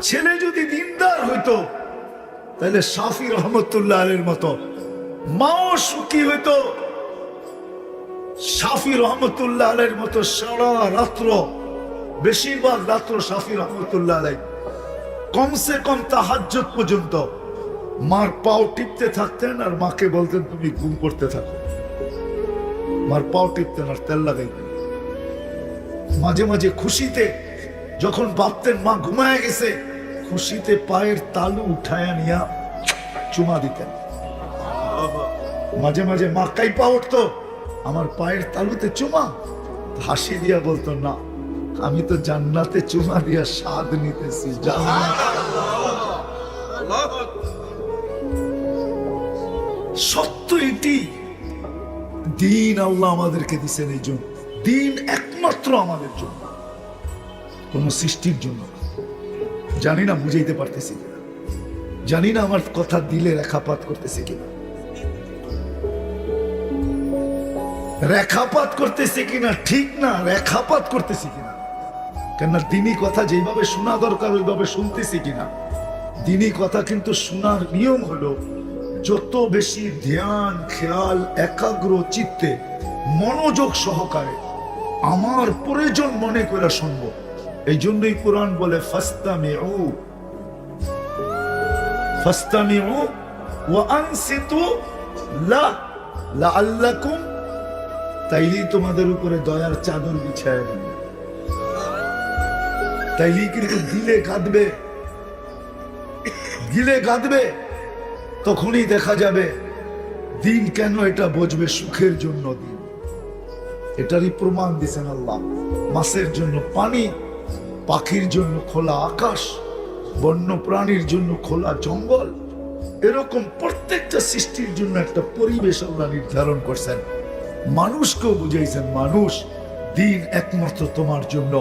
ছেলে যদি দিনদার হইতো তাহলে শাফি রহমতুল্লাহ আলাইহির মতো, মাও সুখী হইতো শাফি রহমতুল্লাহ আলাইহির মতো। সারা রাত্র, বেশিরভাগ রাত্র শাফি রহমতুল্লাহ আলাইহি কমসে কম তাহাজ্জুদ পর্যন্ত মার পাও টিপতে থাকতেন আর মাকে বলতেন তুমি ঘুম করতে থাকো। মার পাও টিপতেন আর তেল লাগাইতেন। মাঝে মাঝে খুশিতে যখন ভাবতেন মা ঘুমায় গেছে, খুশিতে পায়ের তালু উঠায়া নিয়া চুমা দিতেন। মাঝে মাঝে মা কাইপা উঠতো, আমার পায়ের তালুতে চুমা, হাসি দিয়া বলতো না আমি তো জান্নাতে চুমা দিয়া স্বাদ নিতেছি। সত্য এটি, দিন আল্লাহ আমাদেরকে দিচ্ছেন এই জন্য। দিন একমাত্র আমাদের জন্য, কোন সৃষ্টির জন্য। জানি না বুঝাইতে পারতেছি কিনা, জানি না আমার কথা দিলে রেখাপাত করতেছে কিনা, রেখাপাত করতেছে কিনা ঠিক না, রেখাপাত করতেছি কিনা। কেননা দিনই কথা যেভাবে শোনা দরকার ওইভাবে শুনতেছি কিনা। দিনই কথা কিন্তু শোনার নিয়ম হলো যত বেশি ধ্যান খেয়াল একাগ্র চিত্তে মনোযোগ সহকারে আমার প্রয়োজন মনে করে শুনবো। এই জন্যই কোরআন বলে ফাস্তামিউ ফাস্তামিউ ওয়া আনসিতু লাআল্লাকুম, তাইলেই তোমাদের উপরে দয়ার চাদর বিছায় দিবে। তাইলেই কিন্তু দিলে কাঁদবে, গিলে কাঁদবে, তখনই দেখা যাবে দিন কেন এটা বুঝবে সুখের জন্য দিন। এটারই প্রমাণ দিছেন আল্লাহ। মাছের জন্য পানি, পাখির জন্য খোলা আকাশ, বন্য প্রাণীর জন্য খোলা জঙ্গল, এরকম প্রত্যেকটা সৃষ্টির জন্য একটা পরিবেশ আল্লাহ নির্ধারণ করছেন। মানুষকেও বুঝাইছেন মানুষ দিন একমাত্র তোমার জন্য,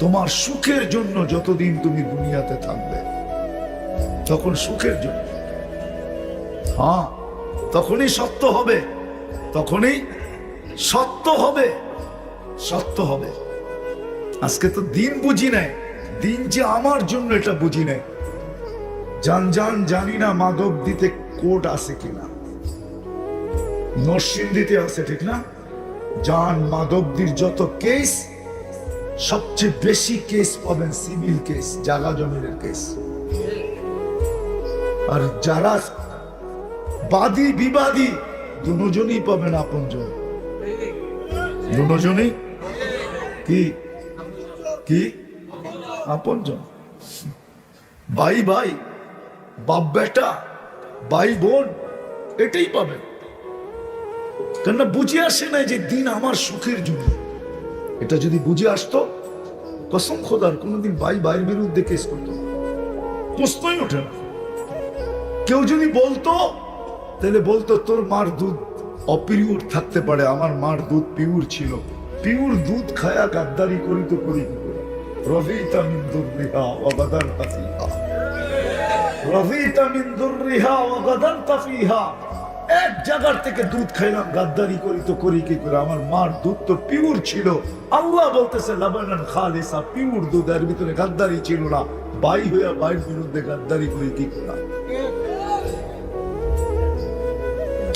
তোমার সুখের জন্য। যতদিন তুমি দুনিয়াতে থাকবে তখন সুখের জন্য। হ্যাঁ, তখনই সত্য হবে, তখনই সত্য হবে, সত্য হবে। আজকে তো দিন বুঝি নাই, দিন যে আমার জন্য এটা বুঝি নাই। জানি না মাদক দিতে কোর্ট আছে কিনা, নরসিংদীতে আছে ঠিক না? মাদকদির যত কেস, সবচেয়ে বেশি কেস পাবেন সিভিল কেস, জায়গা জমিনের কেস। আর যারা বাদী বিবাদী দুজনই পাবেন আপনজন, দুজনই কি কি আপনজন। ভাই ভাই, বাপ বেটা, ভাই বোন, এটাই পাবেন। কেননা বুঝে আসে নাই যে দিন আমার সুখের জন্য। এটা যদি বুঝে আসতো, কসম খোদার কোনদিন ভাইয়ের বিরুদ্ধে কেস করতো না, প্রশ্নই ওঠে না। কেউ যদি বলতো তাহলে বলতো তোর মার দুধ অপিউর থাকতে পারে, আমার মার দুধ পিউর ছিল। পিউর দুধ খায়া গাদ্দারি করি তো করি কি করে? রফিতা মিন দুররিহা ওয়া গাদারতা ফিহা, রফিতা মিন দুররিহা ওয়া গাদারতা ফিহা। এক জায়গার থেকে দুধ খাইলাম, গাদ্দারি করি তো করি কি করে? আমার মার দুধ তো পিউর ছিল। আল্লাহ বলতেছে লাবানান খালিসা, পিউর দুধ, এর ভিতরে গাদ্দারি ছিল না। ভাই হইয়া ভাইয়ের বিরুদ্ধে গাদ্দারি করি কি করে?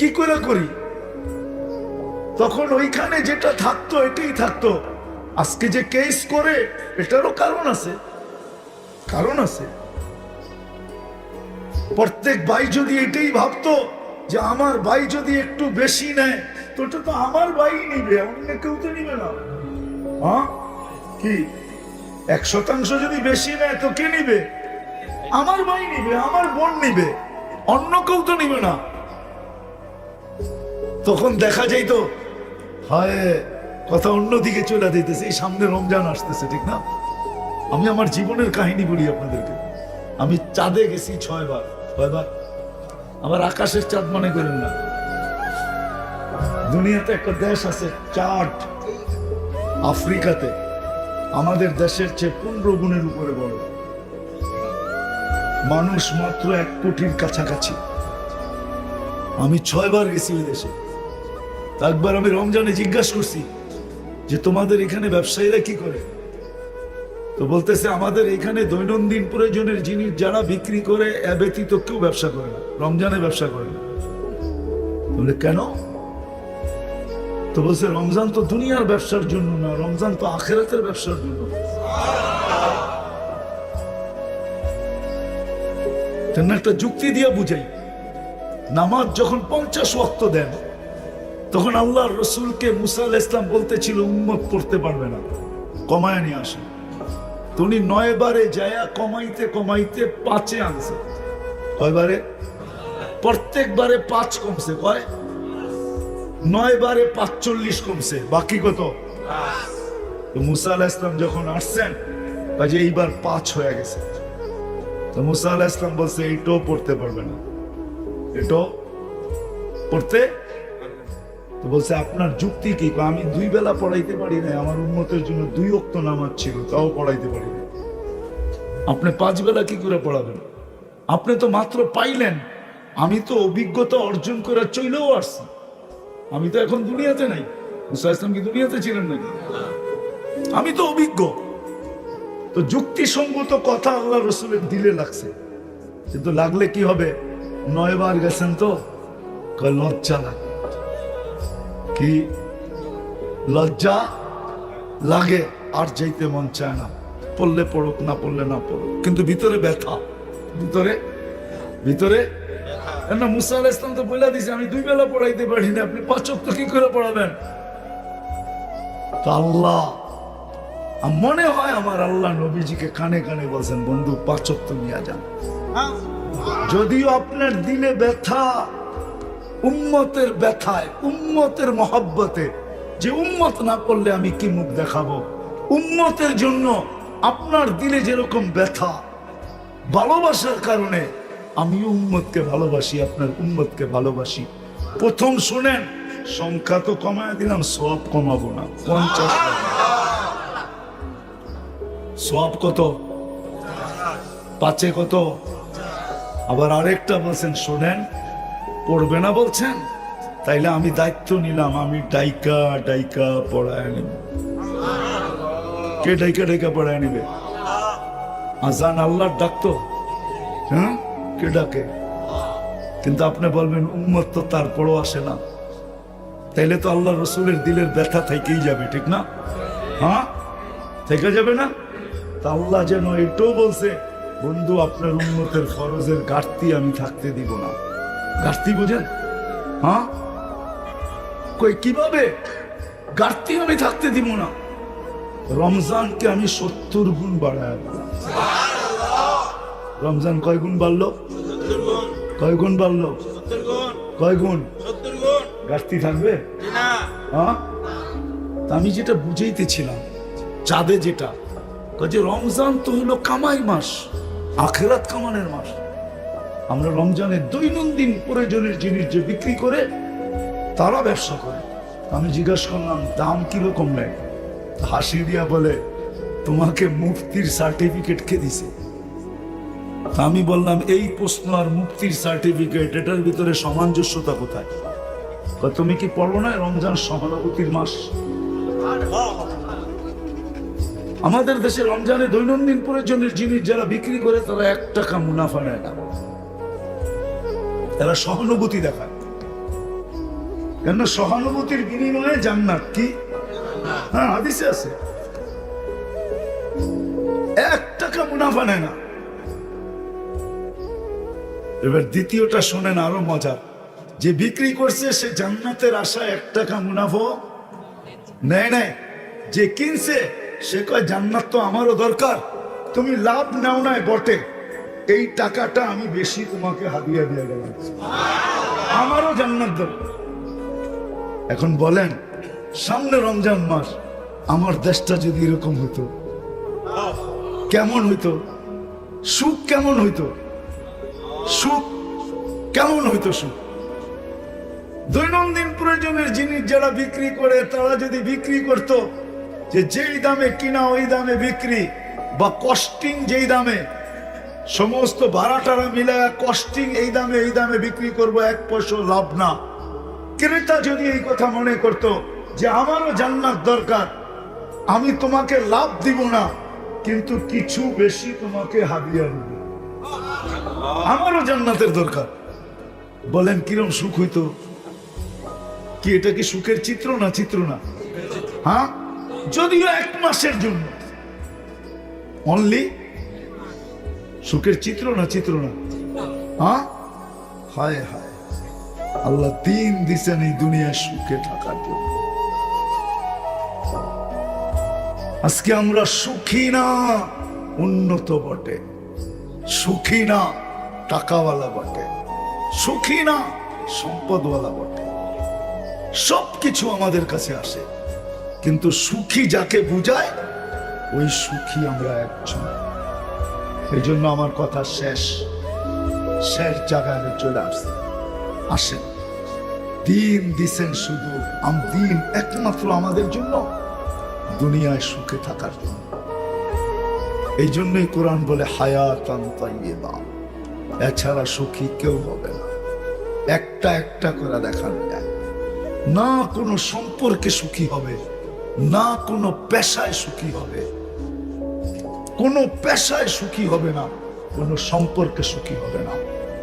কি করে করি? তখন ওইখানে যেটা থাকতো এটাই থাকতো। আজকে যে কেস করে এটারও কারণ আছে, কারণ আছে। প্রত্যেক ভাই যদি এটাই ভাবতো যে আমার ভাই যদি একটু বেশি নেয় তো ওটা তো আমার ভাই নিবে, অন্য কেউ তো নিবে না। হ্যাঁ কি 1% যদি বেশি নেয় তো কে নিবে? আমার ভাই নিবে, আমার বোন নিবে, অন্য কেউ তো নিবে না। তখন দেখা যাইতো হয় কথা অন্যদিকে চলে দিতেছে। এই সামনে রমজান আসতেছে ঠিক না? আমি আমার জীবনের কাহিনী বলি আপনাদেরকে। আমি চাঁদে গেছি 6 বার। আমার আকাশের চাঁদ মনে করেন না। দুনিয়াতে একটা দেশ আছে চাঁদ, আফ্রিকাতে, আমাদের দেশের চেয়ে 15 গুণের উপরে বড়। মানুষ মাত্র 1 কোটির কাছাকাছি। আমি 6 বার গেছি ওই দেশে। একবার আমি রমজানে জিজ্ঞাসা করছি যে তোমাদের এখানে ব্যবসায়ীরা কি করে? তো তো বলতেছে আমাদের এখানে দৈনন্দিন প্রয়োজনের জিনিস যারা বিক্রি করে এ ব্যতীত কেউ ব্যবসা করে না, রমজানে ব্যবসা করে না। বলে কেন? তো বলছে রমজান তো দুনিয়ার ব্যবসার জন্য না, রমজান তো আখিরাতের ব্যবসার জন্য। একটা যুক্তি দিয়ে বুঝাই, নামাজ যখন 50 ওয়াক্ত দেন তখন আল্লাহর রসুলকে মুসা আলাইহিস সালাম বলতেছিল উম্মত পড়তে পারবে না, কমায় নিয়ে আসে। তো উনি 9 বারে যায়া কমাইতে কমাইতে 5-এ আনছে। কয়বারে? প্রত্যেকবারে 5 কমছে। কয়? 9 বারে 45 কমছে, বাকি কত? তো মুসা আলাইহিস সালাম যখন আসছেন কাজে এইবার 5 হয়ে গেছে। তো মুসা আলাইহিস সালাম বলছে এইটাও পড়তে পারবে না, এটাও পড়তে। তো বলছে আপনার যুক্তি কি? আমি 2 বেলা পড়াইতে পারি না, আমার উম্মতের জন্য 2 ওয়াক্ত নামাজ ছিল, তাও পড়াইতে পারি না। আপনি 5 বেলা কি করে পড়াবেন? আপনি তো মাত্র পাইলেন, আমি তো অভিজ্ঞতা অর্জন করে চলেও আসছি। আমি তো এখন দুনিয়াতে নাই। মুসা আলাইহিস সালাম কি দুনিয়াতে ছিলেন নাকি? আমি তো অভিজ্ঞ। তো যুক্তিসঙ্গত কথা আল্লাহ রসুলের দিলে লাগছে, কিন্তু লাগলে কি হবে? 9 বার গেছেন তো লজ্জা লাগে। কি লজ্জা লাগে, আর যাইতে মন চায় না। পড়লে পড়ুক, না পড়লে না পড়ুক, কিন্তু ভিতরে ব্যথা, ভিতরে ভিতরে না। মুসা আলাইহিস সালাম তো বলে দিয়েছে আমি 2 বেলা পড়াইতে পারি না, আপনি 5 ওয়াক্ত কি করে পড়াবেন? তো আল্লাহ, মনে হয় আমার আল্লাহ নবীজিকে কানে কানে বলছেন বন্ধু 5 ওয়াক্ত নিয়ে যান। যদিও আপনার দিলে ব্যথা, উম্মতের ব্যথায়, উম্মতের মহব্বতে, যে উম্মত না করলে আমি কি মুখ দেখাবো, উম্মতের জন্য আপনার দিলে যেরকম ব্যথা, ভালোবাসার কারণে আমি উম্মতকে ভালোবাসি, আপনার উম্মতকে ভালোবাসি। প্রথম শুনেন, সংখ্যা তো কমায় দিলাম, সওয়াব কমাবো না। 50 সওয়াব কত? 5-এ কত? আবার আরেকটা বলছেন শুনেন, পড়বে না বলছেন, তাইলে আমি দায়িত্ব নিলাম, আমি ডাইকা ডাইকা পড়ায় নিব। কে ডাইকা ডাইকা পড়ায় নিবে? আজান আল্লাহর ডাকতো, হ্যাঁ, কে ডাকে? কিন্তু আপনি বলবেন উম্মত তো তারপরও আসে না, তাইলে তো আল্লাহ রসুলের দিলের ব্যথা থেকেই যাবে, ঠিক না? হ্যাঁ, থেকে যাবে না? তা আল্লাহ যেন এটাও বলছে বন্ধু আপনার উম্মতের ফরজের ঘাটতি আমি থাকতে দিব না। ঘাটতি বুঝেন? হ্যাঁ, কই কিভাবে ঘাটতি আমি থাকতে দিব না? রমজানকে আমি 70 গুণ বাড়ায়। রমজান কয় গুণ বাড়লো? কয় গুণ বাড়লো? কয় গুণ? ঘাটতি থাকবে না। হ্যাঁ, আমি যেটা বুঝাইতেছিলাম চাঁদে, যেটা যে রমজান তো হলো কামাই মাস, আখিরাত কামানের মাস। আমরা রমজানের দৈনন্দিন প্রয়োজনের জিনিস যে বিক্রি করে তারা ব্যবসা করে। আমি জিজ্ঞাসা করলাম দাম কিরকম নেয়? হাসি দিয়া বলে তোমাকে মুফতির সার্টিফিকেট কে দিছে? আমি বললাম এই প্রশ্ন আর মুফতির সার্টিফিকেট, এটার ভিতরে সামঞ্জস্যতা কোথায়? তুমি কি পড়ো না রমজান সহানুভূতির মাস? আমাদের দেশে রমজানে দৈনন্দিন প্রয়োজনের জিনিস যারা বিক্রি করে তারা 1 টাকা মুনাফা নেয় না, তারা সহানুভূতি দেখায়। কেন? সহানুভূতির বিনিময়ে জান্নাত। কি? হ্যাঁ, হাদিসে আছে 1 টাকা মুনাফা নেয় না। এবার দ্বিতীয়টা শোনেন, আরো মজা। যে বিক্রি করছে সে জান্নাতের আশায় 1 টাকা মুনাফা নেয় নাই। যে কিনছে সে কয় জান্নাত তো আমারও দরকার, তুমি লাভ নাও নাই বটে, এই টাকাটা আমি বেশি তোমাকে হাদিয়া দিয়ে গেলাম, আমারও জান্নাত দরকার। এখন বলেন সামনে রমজান মাস, আমার দেশটা যদি এরকম হতো কেমন হইতো? সুখ কেমন হইতো? সুখ কেমন হইতো? সুখ। দৈনন্দিন প্রয়োজনের জিনিস যারা বিক্রি করে তারা যদি বিক্রি করতো যে যেই দামে কিনা ওই দামে বিক্রি, বা কস্টিং যেই দামে, সমস্ত ভাড়াটারা মিলায় কস্টিং এই দামে বিক্রি করবো, 1 পয়সা লাভ না। ক্রেতা যদি এই কথা মনে করত যে আমারও জান্নাত দরকার, আমি তোমাকে লাভ দিব না, কিন্তু কিছু বেশি তোমাকে হাদিয়া দেব। আমারও জান্নাতের দরকার। বলেন কিরম সুখ হইতো? কি এটা কি সুখের চিত্র না? চিত্র না? হ্যাঁ, যদিও 1 মাসের জন্য। অনলি সুখের চিত্র না? চিত্র না? হ্যাঁ, হায় হায়, আল্লাহ দিন দিছেন এই দুনিয়ায় সুখে থাকার জন্য। আজকে আমরা সুখী না, উন্নত বটে, সুখী না টাকাওয়ালা বটে, সুখী না সম্পদওয়ালা বটে, সবকিছু আমাদের কাছে আসে, কিন্তু সুখী যাকে বুঝায় ওই সুখী আমরা একজন। এই জন্য আমার কথা শেষ জায়গায় চলে আসছে। আসেন, দিন দিছেন শুধু দিন একমাত্র আমাদের জন্য, দুনিয়ায় সুখে থাকার জন্য। এই জন্যই কোরআন বলে হায়াতান তাইয়্যিবা, এছাড়া সুখী কেউ হবে না। একটা একটা করে দেখানো যায় না। কোনো সম্পর্কে সুখী হবে না, কোনো পেশায় সুখী হবে, কোনো পেশায় সুখী হবে না, কোনো সম্পর্কে সুখী হবে না,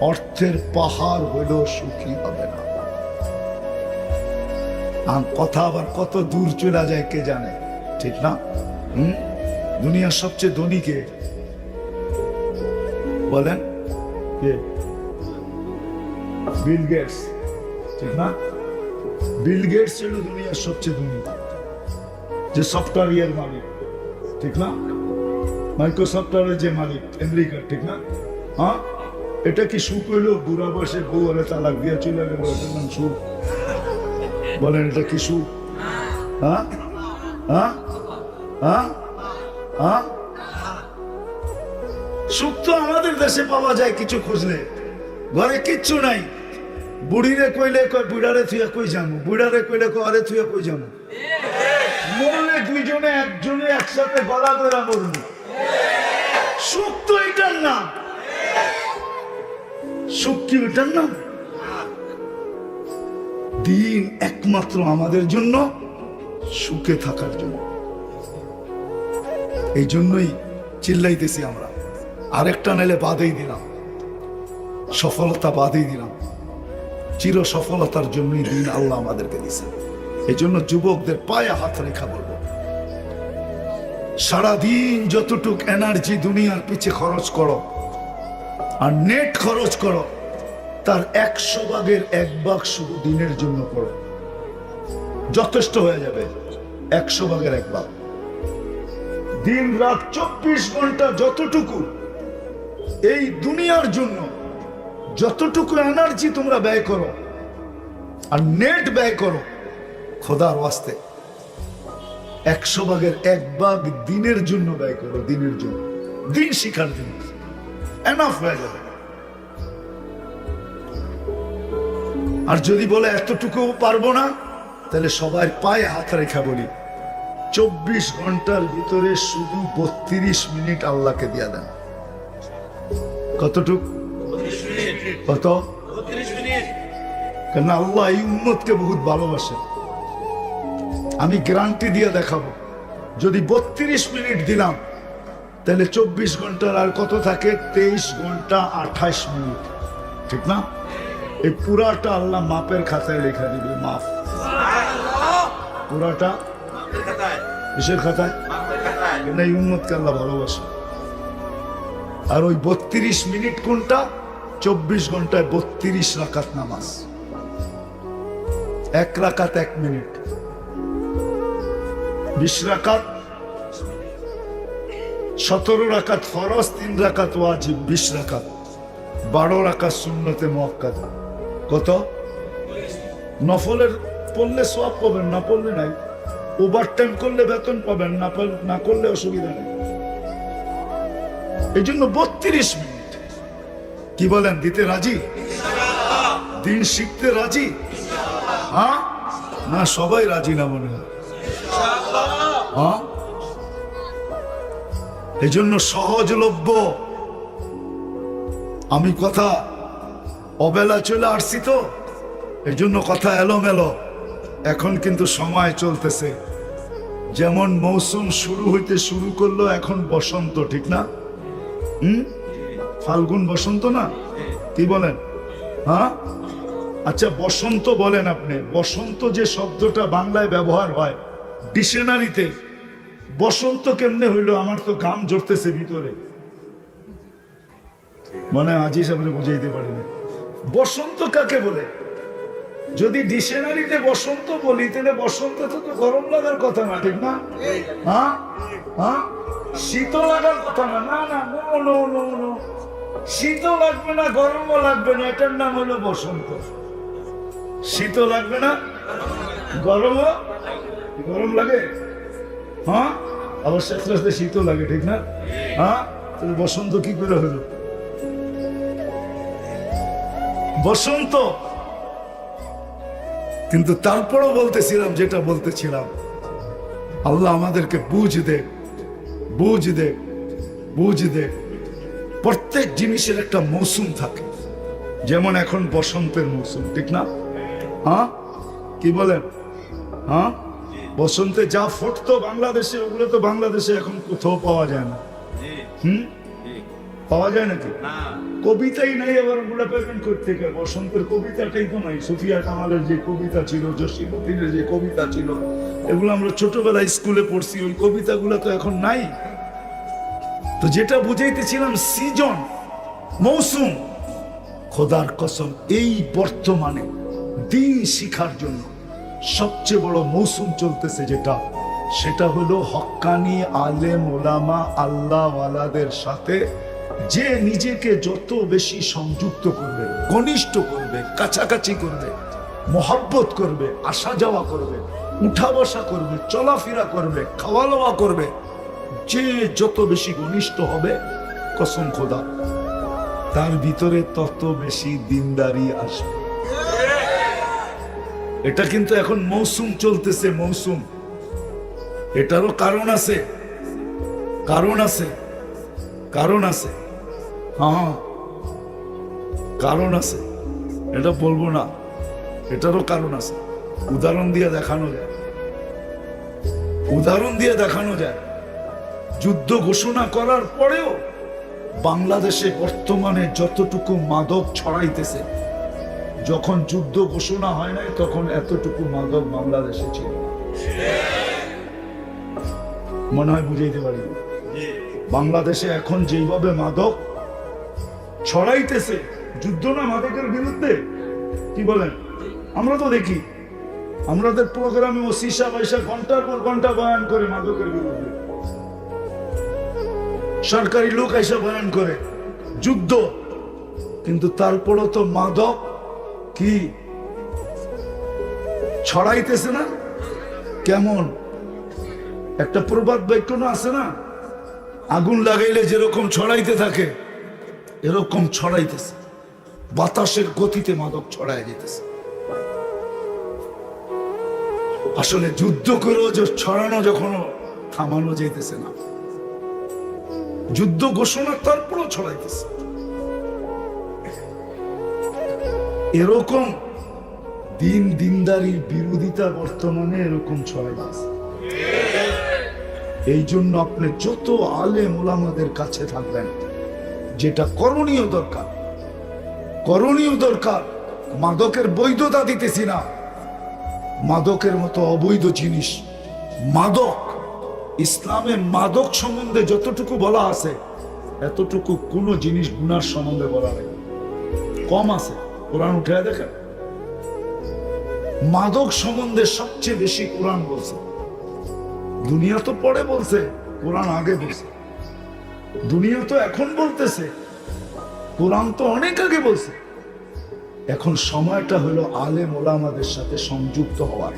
অর্থের পাহাড় হলেও সুখী হবে না। কথা আবার কত দূর চলে যায় কে জানে, ঠিক না? দুনিয়ার সবচেয়ে ধনী কে বলেন? কে? বিল গেটস, ঠিক না? বিল গেটস হল দুনিয়ার সবচেয়ে ধনী, যে সফটওয়্যার মালিক, ঠিক না? মাইক্রোসফটের যে মালিক আমেরিকার, ঠিক না? হ্যাঁ, এটা কি সুখ হইলো? বুড়া বয়সে বউ হলে তালাক দিয়ে চলে গেল, এটার নাম সুখ? বলেন এটা কি সুখ? হ্যাঁ হ্যাঁ হ্যাঁ হ্যাঁ, সুখ তো আমাদের দেশে পাওয়া যায় কিছু খুঁজলে। ঘরে কিচ্ছু নাই, বুড়িরে কইলে কয় বুড়ারে থুয়া কই যাবো, বুড়ারে কইলে কয় থুয়া কই যাবো। মরলে দুইজনে একজনে একসাথে গলা ধরা মরবো। সুখ তো এটার নাম। সুখ কি এটার নাম? দিন একমাত্র আমাদের জন্য, সুখে থাকার জন্য। এই জন্যই চিল্লাইতেছি আমরা। আরেকটা নেলে বাদেই দিলাম, সফলতা বাদেই দিলাম। চির সফলতার জন্যই দিন আল্লাহ আমাদেরকে দিয়েছে। এই জন্য যুবকদের পায়ে হাত রেখা বলবো, সারাদিন যতটুক এনার্জি দুনিয়ার পিছে খরচ করো আর নেট খরচ করো, তার 100 ভাগের 1 ভাগ শুধু দিনের জন্য করো, যথেষ্ট হয়ে যাবে। 100 ভাগের 1 ভাগ। দিন রাত 24 ঘন্টা যতটুকু এই দুনিয়ার জন্য যতটুকু এনার্জি তোমরা ব্যয় করো আর নেট ব্যয় করো, খোদার ওয়াস্তে 100 ভাগের 1 ভাগ দিনের জন্য ব্যয় করো, দিনের জন্য, দিন শিখার জন্য। এনাফ হয়ে যাবে। আর যদি বলে এতটুকু পারবো না, তাহলে সবাই পায়ে হাত রেখা বলি, 24 ঘন্টার ভিতরে শুধু 32 মিনিট আল্লাহকে দিয়া দেন। কতটুক? কত? 32 মিনিট। কেন আল্লাহ এই উম্মতকে বহুত ভালোবাসে। আমি গ্যারান্টি দিয়ে দেখাবো, যদি 32 মিনিট দিলাম, তাহলে 24 ঘন্টার আর কত থাকে? 23 ঘন্টা 28 মিনিট, ঠিক না? এই পুরাটা আল্লাহ মাপের খাতায় লেখা দিবে। মাফ পুরাটা কিসের খাতায়? এই উম্মতকে আল্লাহ ভালোবাসে। আর ওই 32 মিনিট কোনটা? 24 ঘন্টায় 32 রাকাত নামাজ। 1 রাকাত 1 মিনিট, 20 রাকাত, 17 রাকাত ফরজ, 3 রাকাত ওয়াজিব, 20 রাকাত, 12 রাকাত সুন্নতে মুআক্কাদা। কত? নফলের পড়লে সওয়াব পাবেন, না পড়লে নাই। ওভার টাইম করলে বেতন পাবেন, না করলে অসুবিধা নেই। এই জন্য 32 মিনিট। কি বলেন, দিতে রাজি? দিন শিখতে রাজি? হ্যাঁ না সবাই রাজি না মনে হয়। হ্যাঁ, এই জন্য সহজলভ্য। আমি কথা অবেলা চলে আসছি তো, এই জন্য কথা এলোমেলো। এখন কিন্তু সময় চলতেছে, যেমন মৌসুম শুরু হইতে শুরু করলো, এখন বসন্ত, ঠিক না? ফাল্গুন বসন্ত না, কি বলেন? হ্যাঁ, আচ্ছা বসন্ত বলেন আপনি। বসন্ত যে শব্দটা বাংলায় ব্যবহার হয় ডিকশনারিতে, বসন্ত কেমনে হইলো? আমার তো ঘাম ঝরতেছে ভিতরে, মানে আজই সামনে বুঝাইতে পারি না। বসন্ত কাকে বলে? যদি ডিকশনারিতে বসন্ত বলি, তাহলে বসন্ত তো গরম লাগার কথা না, ঠিক না? হ্যাঁ হ্যাঁ, শীত লাগার কথা না। না না, নো নো নো নো, শীত লাগবে না, গরমও লাগবে না, এটার নাম হলো বসন্ত। শীত লাগবে না, গরমও, গরম লাগে, হ্যাঁ, আবার আস্তে আস্তে শীতও লাগে, ঠিক না? হ্যাঁ, বসন্ত কি করে হলো বসন্ত? কিন্তু তারপরও বলতেছিলাম, যেটা বলতেছিলাম, আল্লাহ আমাদেরকে বুঝ দে, বুঝ দে, বুঝ দে। প্রত্যেক জিনিসের একটা মৌসুম থাকে, যেমন এখন বসন্তের মৌসুম, ঠিক না? হ্যাঁ, কি বলেন? হ্যাঁ, বসন্তে যা ফুটতো বাংলাদেশে, ওগুলো তো বাংলাদেশে এখন কোথাও পাওয়া যায় না। পাওয়া যায় নাকি? কবিতাই নাই, আবার ওগুলো পেমেন্ট করতে গেলে বসন্তের কবিতাটাই তো নাই। সুফিয়া কামালের যে কবিতা ছিল, জসিমুদ্দিনের যে কবিতা ছিল, এগুলো আমরা ছোটবেলায় স্কুলে পড়ছি, ওই কবিতাগুলো তো এখন নাই। তো যেটা বুঝাইতেছিলাম, সিজন, মৌসুম, খোদার কসম এই বর্তমানে দিন শিখার জন্য সবচেয়ে বড় মৌসুম চলতেছে যেটা, সেটা হলো হক্কানি আলেম ওলামা আল্লাহওয়ালাদের সাথে যে নিজেকে যত বেশি সংযুক্ত করবে, ঘনিষ্ঠ করবে, কাছাকাছি করবে, মোহাব্বত করবে, আসা যাওয়া করবে, উঠা বসা করবে, চলাফেরা করবে, খাওয়া দাওয়া করবে, যে যত বেশি ঘনিষ্ঠ হবে, কসম খোদা, তার ভিতরে তত বেশি দিনদারি আসবে। এটা কিন্তু এখন মৌসুম চলতেছে, মৌসুম। এটারও কারণ আছে, কারণ আছে, কারণ আছে, হ্যাঁ কারণ আছে, এটা বলবো না, এটারও কারণ আছে। উদাহরণ দিয়ে দেখানো যায়, উদাহরণ দিয়ে দেখানো যায়। যুদ্ধ ঘোষণা করার পরেও বাংলাদেশে বর্তমানে যতটুকু মাদক ছড়াইতেছে, যখন যুদ্ধ ঘোষণা হয় নাই তখন এতটুকু মাদক বাংলাদেশে ছিল। মনে হয় বুঝাইতে পারি। বাংলাদেশে এখন যেভাবে মাদক ছড়াইতেছে, যুদ্ধ না মাদকের বিরুদ্ধে, কি বলেন? আমরা তো দেখি আমাদের প্রোগ্রামে ওসি সাহেব এসে ঘন্টার পর ঘন্টা বয়ান করে মাদকের বিরুদ্ধে, সরকারি লোক এসে বয়ান করে যুদ্ধ, কিন্তু তারপরও তো মাদক কি ছড়াইতেছে না? কেমন একটা প্রবাদ বাক্য না আছে না, আগুন লাগাইলে যেরকম ছড়াইতে থাকে এরকম ছড়াইতেছে, বাতাসের গতিতে মাদক ছড়াই যেতেছে। আসলে যুদ্ধ করেও যে ছড়ানো যখন থামানো যাইতেছে না, যুদ্ধ ঘোষণা তারপরও ছড়াইতেছে। এরকম দিন দিনদারির বিরোধিতা বর্তমানে এরকম ছড়াইতেছে। এই জন্য আপনি যত আলেম ওলামাদের কাছে থাকবেন, যেটা করণীয় দরকার, করণীয় দরকার। মাদকের বৈধতা দিতেছি না, মাদকের মতো অবৈধ জিনিস, মাদক, ইসলামে মাদক সম্বন্ধে যতটুকু বলা আছে এতটুকু কোনো জিনিস গুনার সম্বন্ধে বলা নেই, কম আছে। কোরআন উঠে দেখেন, মাদক সম্বন্ধে সবচেয়ে বেশি কোরআন বলছে। দুনিয়া তো পরে বলছে, কোরআন আগে বলছে। দুনিয়া তো এখন বলতেছে, কোরআন তো অনেক আগে বলছে। এখন সময়টা হলো আলেম ওলামাদের সাথে সংযুক্ত হওয়ার।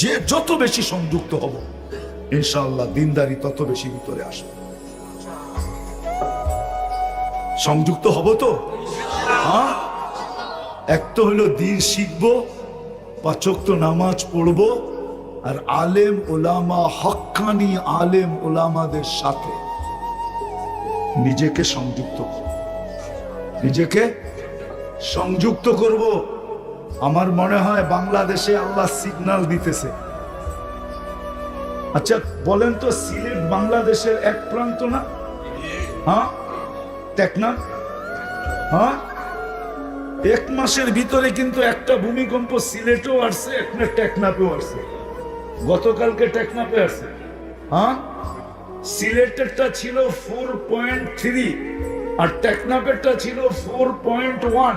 যে যত বেশি সংযুক্ত হব, ইনশাআল্লাহ দিনদারি তত বেশি ভিতরে আসবে। সংযুক্ত হব তো, হ্যাঁ। এক তো হলো দিন শিখবো, 5 ওয়াক্ত নামাজ পড়বো, আর আলেম ওলামা, হক্কানি আলেম ওলামাদের সাথে নিজেকে সংযুক্ত করব, নিজেকে সংযুক্ত করব। আমার মনে হয় বাংলাদেশে আল্লাহ সিগন্যাল দিতেছে, আচ্ছা বলেন তো, সিলেট বাংলাদেশের এক প্রান্ত না? হ্যাঁ, টেকনাফ। হ্যাঁ, 1 মাসের ভিতরে কিন্তু একটা ভূমিকম্প সিলেটেও আসছে, একটা টেকনাফেও আসছে। গতকালকে টেকনাফে আসছে। হ্যাঁ, সিলেটেরটা ছিল 4.3 আর টেকনাফেরটা ছিল 4.1।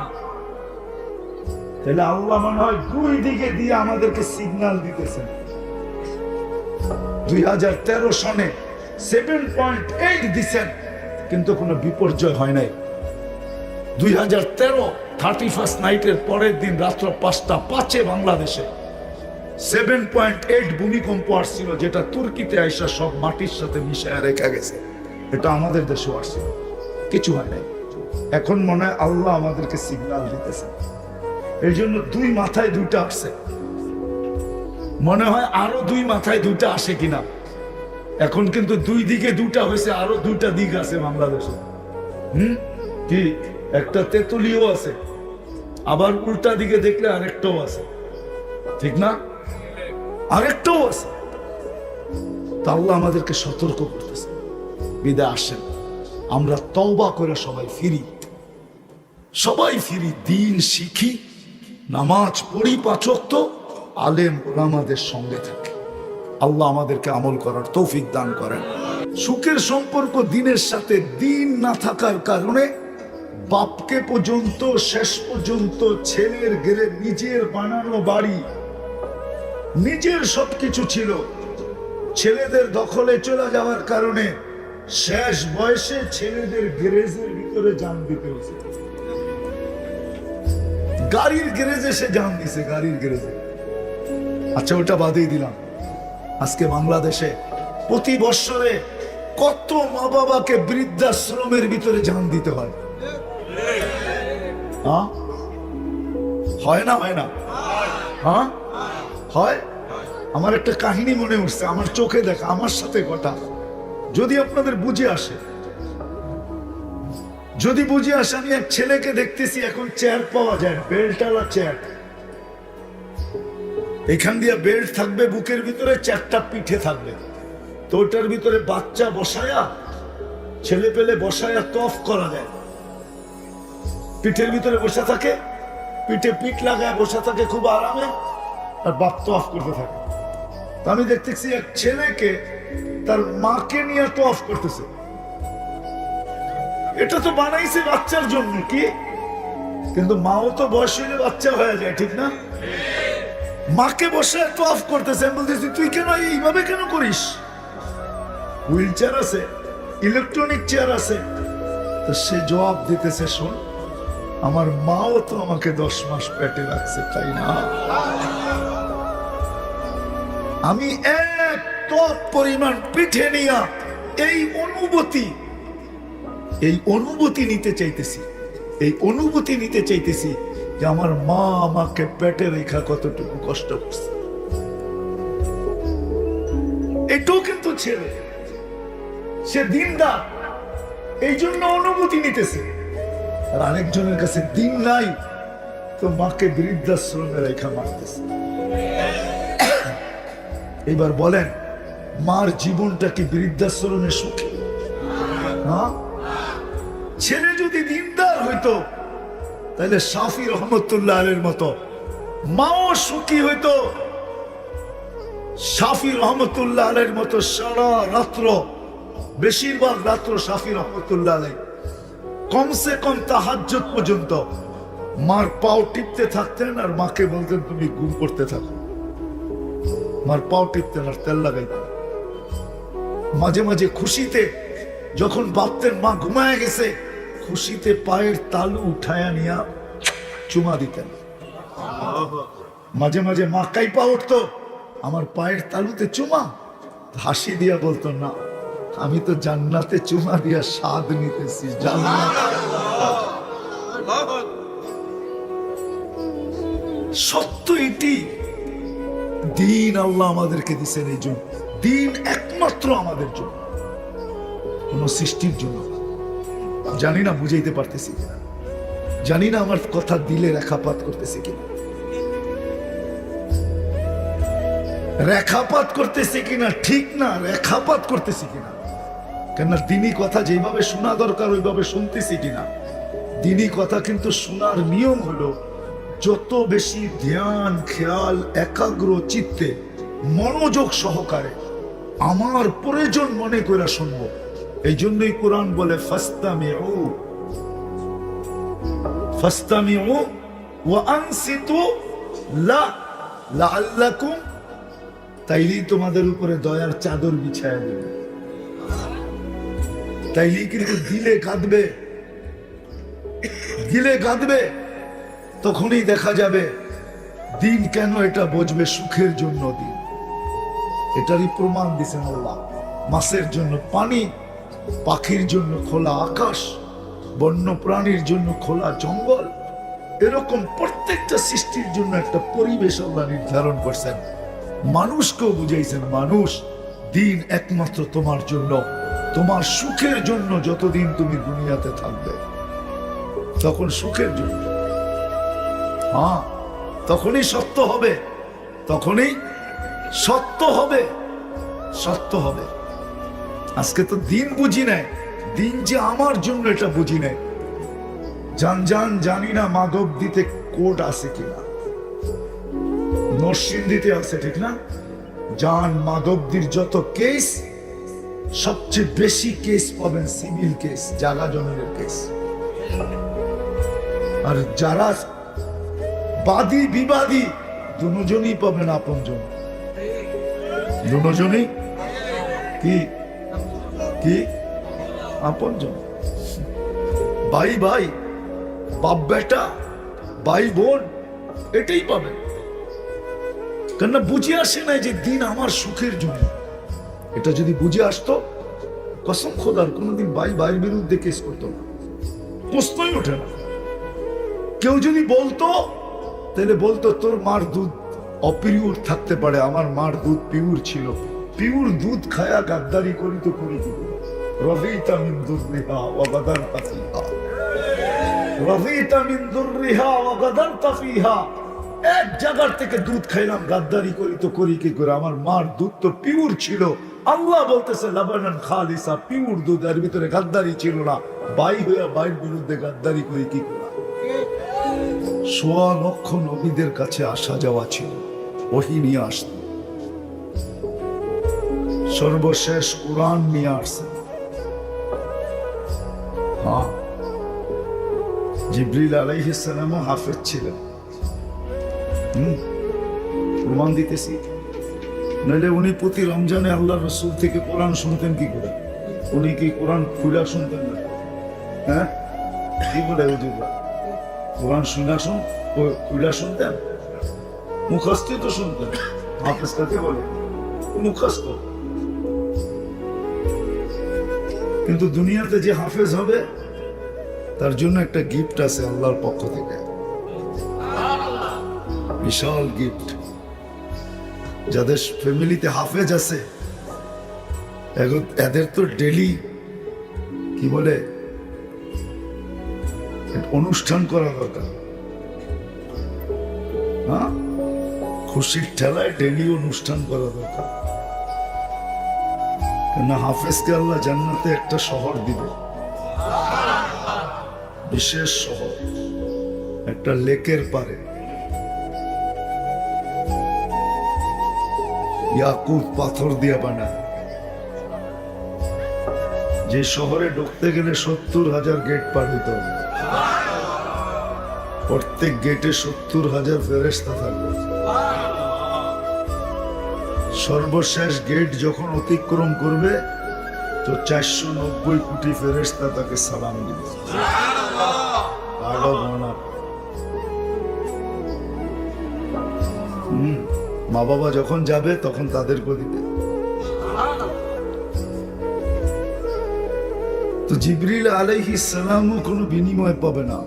তাহলে আল্লাহ মনে হয় 2 দিকে দিয়ে আমাদেরকে সিগন্যাল দিতেছেন। 2013 সনে 7.8 দিচ্ছেন, কিন্তু কোনো বিপর্যয় হয় নাই। 2013 31st নাইটের পরের দিন রাত্র 5:05 বাংলাদেশে 7.8 ভূমিকম্প আসছিল, যেটা তুর্কিতে আইসা সব মাটির সাথে মিশায় রেখে গেছে। এটা আমাদের দেশেও আসছিল, কিছু হয় নাই। এখন মনে হয় আল্লাহ আমাদেরকে সিগন্যাল দিতেছে, এই জন্য 2 মাথায় 2টা আসছে। মনে হয় আরো 2 মাথায় 2টা আসে কিনা। এখন কিন্তু 2 দিকে 2টা হয়েছে, আরো 2টা দিক আছে বাংলাদেশে। কি একটা তেতুলিও আছে, আবার উল্টা দিকে দেখলে আরেকটাও আছে, ঠিক না? আরেকটাও আছে। তা আল্লাহ আমাদেরকে সতর্ক করতেছে, বিদায় আসেন আমরা তওবা করে সবাই ফিরি, দিন শিখি, নামাজ পড়ি 5 ওয়াক্ত, আলেম ওলামাদের সঙ্গে থাকে। আল্লাহ আমাদেরকে আমল করার তৌফিক দান করেন। সুখের সম্পর্ক দিনের সাথে দিন না থাকার কারণে বাপকে পর্যন্ত শেষ পর্যন্ত ছেলের ঘেরে নিজের বানানো বাড়ি, নিজের সবকিছু ছিল, ছেলেদের দখলে চলে যাওয়ার কারণে শেষ বয়সে ছেলেদের গ্যারেজের ভিতরে জান দিতে হয়েছে। গাড়ির গ্যারেজে সে জান দিছে, গাড়ির গ্যারেজে। আচ্ছা ওটা বাদেই দিলাম। আজকে বাংলাদেশে প্রতি বছরে কত মা বাবাকে বৃদ্ধাশ্রমের ভিতরে জান দিতে হয়। হয় না? হয় না? হ্যাঁ হয়। আমার একটা কাহিনী মনে উঠছে, আমার চোখে দেখা, আমার সাথে ঘটা। যদি আপনাদের বুঝে আসে, আমি এক ছেলেকে দেখতেছি, এখন চেয়ার পাওয়া যায়, বেল্টওয়ালা চেয়ার। এখান দিয়ে বেল্ট থাকবে বুকের ভিতরে, 4টা পিঠে থাকবে, তো ওটার ভিতরে বাচ্চা বসায়া, ছেলে পেলে বসায়া তফ করা যায়। পিঠের ভিতরে বসে থাকে, পিঠে পিঠ লাগায় বসে থাকে খুব আরামে, আর বাপ তফ করতে থাকে। আমি দেখতেছি এক ছেলেকে তার মাকে নিয়ে তফ করতেছে। এটা তো বানাইছে বাচ্চার জন্য, কি? কিন্তু মাও তো বয়স হইলে বাচ্চা হয়ে যায়, ঠিক না? মাকে বসে তফ করতেছে। আমি বলতেছি তুই কেন এইভাবে কেন করিস? হুইল চেয়ার আছে, ইলেকট্রনিক চেয়ার আছে। তো সে জবাব দিতেছে, শোন, আমার মাও তো আমাকে 10 মাস পেটে রাখছে, তাই না? আমি এক টপ পরিমাণ পিঠে নিয়া এই অনুভূতি নিতে চাইতেছি, যে আমার মা আমাকে পেটে রেখা কতটুকু কষ্ট করছে। এটাও কিন্তু ছেলে, সে দিনদার, এই জন্য অনুভূতি নিতেছে। আর আরেকজনের কাছে দিন নাই, তো মাকে বৃদ্ধাশ্রমে রেখা মারতেছে। এবার বলেন, মার জীবনটা কি বৃদ্ধাশ্রমে সুখী? ছেলে যদি দিনদার হইতো, তাহলে শাফি রহমতুল্লাহ আলাইহির মতো মাও সুখী হইতো। শাফি রহমতুল্লাহ আলাইহির মতো সারা রাত্র, বেশিরভাগ রাত্র শাফি রহমতুল্লাহ আলাইহি কমসে কম তাহাজ্জুদ পর্যন্ত মার পাও টিপতে থাকতেন, আর মাকে বলতেন তুমি ঘুম করতে থাকো। মার পাও টিপতেন আর তেল লাগাইতেন। মাঝে মাঝে খুশিতে যখন ভাবতেন মা ঘুমায় গেছে, খুশিতে পায়ের তালু উঠায়া নিয়া চুমা দিতেন। মাঝে মাঝে মা কাইপা উঠতো, আমার পায়ের তালুতে চুমা, হাসি দিয়া বলতো, না আমি তো জান্নাতে চুমা দিয়া স্বাদ নিতেছি। জান্নাত সত্য, এটি দিন আল্লাহ আমাদেরকে দিচ্ছেন। এই জন্য দিন একমাত্র আমাদের জন্য, কোন সৃষ্টির জন্য। জানি না বুঝাইতে পারতেছি কিনা, জানি না আমার কথা দিলে রেখাপাত করতেছি কিনা। রেখাপাত করতেছি কিনা ঠিক না, রেখাপাত করতেছি কিনা, কেননা দিনী কথা যেভাবে শোনা দরকার ওইভাবে শুনতেছি কিনা। দিনী কথা কিন্তু শোনার নিয়ম হলো যত বেশি ধ্যান খেয়াল একাগ্র চিত্তে মনোযোগ সহকারে আমার প্রয়োজন মনে করে শুনবো। এই জন্যই কোরআন বলে ফাস্তামিউ ফাস্তামিউ ওয়া আনসিতু লাআল্লাকুম, তাইলেই তোমাদের উপরে দয়ার চাদর বিছায়া দেবে, তাইলেই কিন্তু দিলে কাঁদবে, দিলে কাঁদবে, তখনই দেখা যাবে দিন কেন এটা বুঝবে সুখের জন্য দিন। এটারই প্রমাণ দিছেন আল্লাহ। মাছের জন্য পানি, পাখির জন্য খোলা আকাশ, বন্য প্রাণীর জন্য খোলা জঙ্গল, এরকম প্রত্যেকটা সৃষ্টির জন্য একটা পরিবেশ আল্লাহ নির্ধারণ করছেন। মানুষকেও বুঝাইছেন মানুষ দিন একমাত্র তোমার জন্য, তোমার সুখের জন্য। যতদিন তুমি দুনিয়াতে থাকবে তখন সুখের জন্য, হ্যাঁ তখনই সত্য হবে, তখনই সত্য হবে, সত্য হবে। আজকে তো দিন বুঝি নাই, দিন যে আমার জন্য এটা বুঝি নাই। জানি না মাধব দিতে কোর্ট আছে কিনা, নরসিংদীতে আছে ঠিক না? মাধবদীর যত কেস, সবচেয়ে বেশি কেস পাবেন সিভিল কেস, জাগা জমিনের কেস। আর যারা বাদী বিবাদী দুজনই পাবেন আপনজন, দুজনই কি কি আপনজন। ভাই ভাই, বাপ বেটা, ভাই বোন, এটাই পাবেন। কেননা বুঝে আসে না যে দিন আমার সুখের জন্য। এটা যদি বুঝে আসতো, কসম খোদার কোনোদিন ভাই ভাইয়ের বিরুদ্ধে কেস করতো না, প্রশ্নই ওঠে না। কেউ যদি বলতো তাহলে বলতো তোর মার দুধ অপিউর থাকতে পারে, আমার মার দুধ পিউর ছিল, পিউর দুধ খায়া গাদ্দারি করি তো করি কি। রবিতা মিন দুররিহা ওয়া গাদারতা ফিহা, রবিতা মিন দুররিহা ওয়া গাদারতা ফিহা। এক জায়গার থেকে দুধ খাইলাম, গাদ্দারি করি তো করি কি করে, আমার মার দুধ তো পিউর ছিল। আল্লাহ বলতেছে লাবানান খালিসা, পিউর দুধ, এর ভিতরে গাদ্দারি ছিল না। ভাই হইয়া ভাইয়ের বিরুদ্ধে গাদ্দারি করি কি করে। ১৬ লক্ষ নবীদের কাছে আসা যাওয়া ছিল, ওহী নিয়ে আসত, সর্বশেষ কোরআন নিয়ে আসছেন। হ্যাঁ, জিবরিল আলাইহিস সালামও হাফেজ ছিলেন। প্রমাণ দিতেছি, নইলে উনি প্রতি রমজানে আল্লাহ রসুল থেকে কোরআন শুনতেন কি করে? উনি কি কোরআন খুলে শুনতেন না? হ্যাঁ, কি বলে হুজুররা? কোরআন খুলে শুনতেন, মুখস্থ তো শুনতেন। হাফেজ কাকে বলে? মুখস্থ। কিন্তু দুনিয়াতে যে হাফেজ হবে তার জন্য একটা গিফট আছে আল্লাহর পক্ষ থেকে, বিশাল গিফট। যাদের ফ্যামিলিতে হাফেজ আছে এদের তো ডেলি কি বলে অনুষ্ঠান করা দরকার। হ্যাঁ, খুশির ঠেলায় ডেলি অনুষ্ঠান করা দরকার। কেন হাফেজকে আল্লাহ জান্নাতে একটা শহর দিবে, বিশেষ শহর, একটা লেকের পারে, ইয়াকুত পাথর দিয়ে বানায়। যে শহরে ঢুকতে গেলে ৭০,০০০ গেট পার হইতে হবে, প্রত্যেক গেটে ৭০,০০০ ফেরেশতা থাকবে। সর্বশেষ গেট যখন অতিক্রম করবে তো ৪৯০ কোটি ফেরেশতা তাকে সালাম দিবে। মা বাবা যখন যাবে তখন তাদেরকে দিবে। তো জিবরিল আলাইহিস সালামও কোনো বিনিময় পাবে না,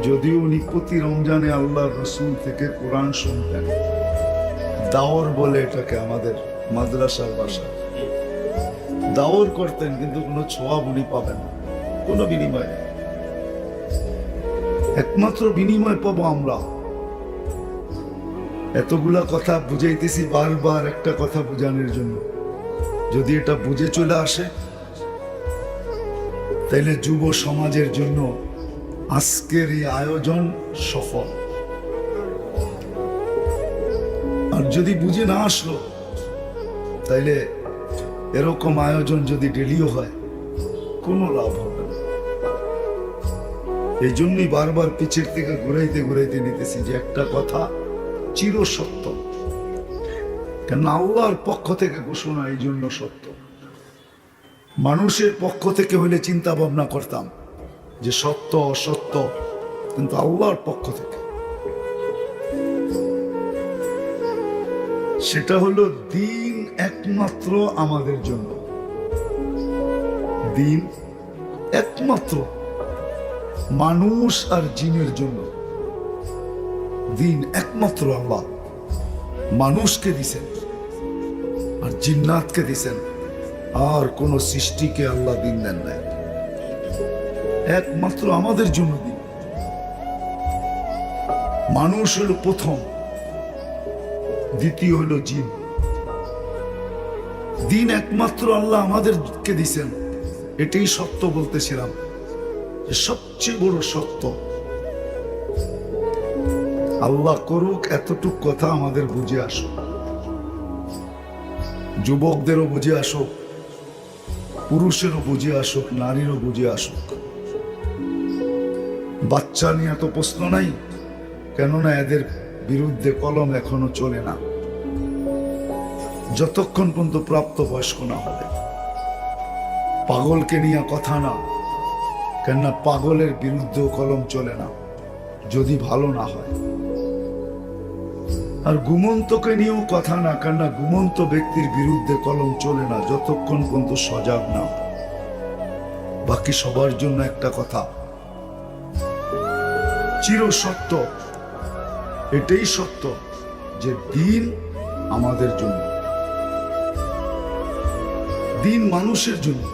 যদিও উনি প্রতি রমজানে আল্লাহর রাসূল থেকে কোরআন শুনতেন। দাওর বলে এটাকে আমাদের মাদ্রাসার ভাষায়, দাওর করতেন, কিন্তু কোনো ছোঁয়াব উনি পাবেন না, কোনো বিনিময় নেই। একমাত্র বিনিময় পাবো আমরা এতগুলা কথা বুঝাইতেছি বারবার একটা কথা বোঝানোর জন্য। যদি এটা বুঝে চলে আসে তাইলে যুব সমাজের জন্য আজকের এই আয়োজন সফল। আর যদি বুঝে না আসলো তাইলে এরকম আয়োজন যদি ডেলিও হয় কোনো লাভ হবে না। এই জন্যই বারবার পিছের থেকে ঘুরাইতে ঘুরাইতে নিতেছি যে একটা কথা চির সত্য, কেন আল্লাহর পক্ষ থেকে ঘোষণা, এই জন্য সত্য। মানুষের পক্ষ থেকে হলে চিন্তা ভাবনা করতাম যে সত্য অসত্য, কিন্তু আল্লাহর পক্ষ থেকে সেটা হলো দিন একমাত্র আমাদের জন্য। দিন একমাত্র মানুষ আর জিনের জন্য। দিন একমাত্র আল্লাহ মানুষকে দিছেন আর জিন্নাতকে দিছেন, আর কোন সৃষ্টিকে আল্লাহ দিন দেন নাই। একমাত্র আমাদের জন্য দিন। মানুষ হলো প্রথম, দ্বিতীয় হলো জিন। দিন একমাত্র আল্লাহ আমাদেরকে দিছেন, এটাই সত্য বলতেছিলাম, যে সবচেয়ে বড় সত্য। আল্লাহ করুক এতটুক কথা আমাদের বুঝে আসুক, যুবকদেরও বুঝে আসুক, পুরুষেরও বুঝে আসুক, নারীরও বুঝে আসুক। বাচ্চা নিয়ে তো প্রশ্ন নাই, কেননা এদের বিরুদ্ধে কলম এখনো চলে না যতক্ষণ পর্যন্ত প্রাপ্ত বয়স্ক না হবে। পাগলকে নিয়ে কথা না, কেননা পাগলের বিরুদ্ধেও কলম চলে না যদি ভালো না হয়। আর ঘুমন্তকে নিয়েও কথা না, কেননা ঘুমন্ত ব্যক্তির বিরুদ্ধে কলম চলে না যতক্ষণ পর্যন্ত সজাগ না। বাকি সবার জন্য একটা কথা চির সত্য, এটাই সত্য যে দিন আমাদের জন্য, দিন মানুষের জন্য।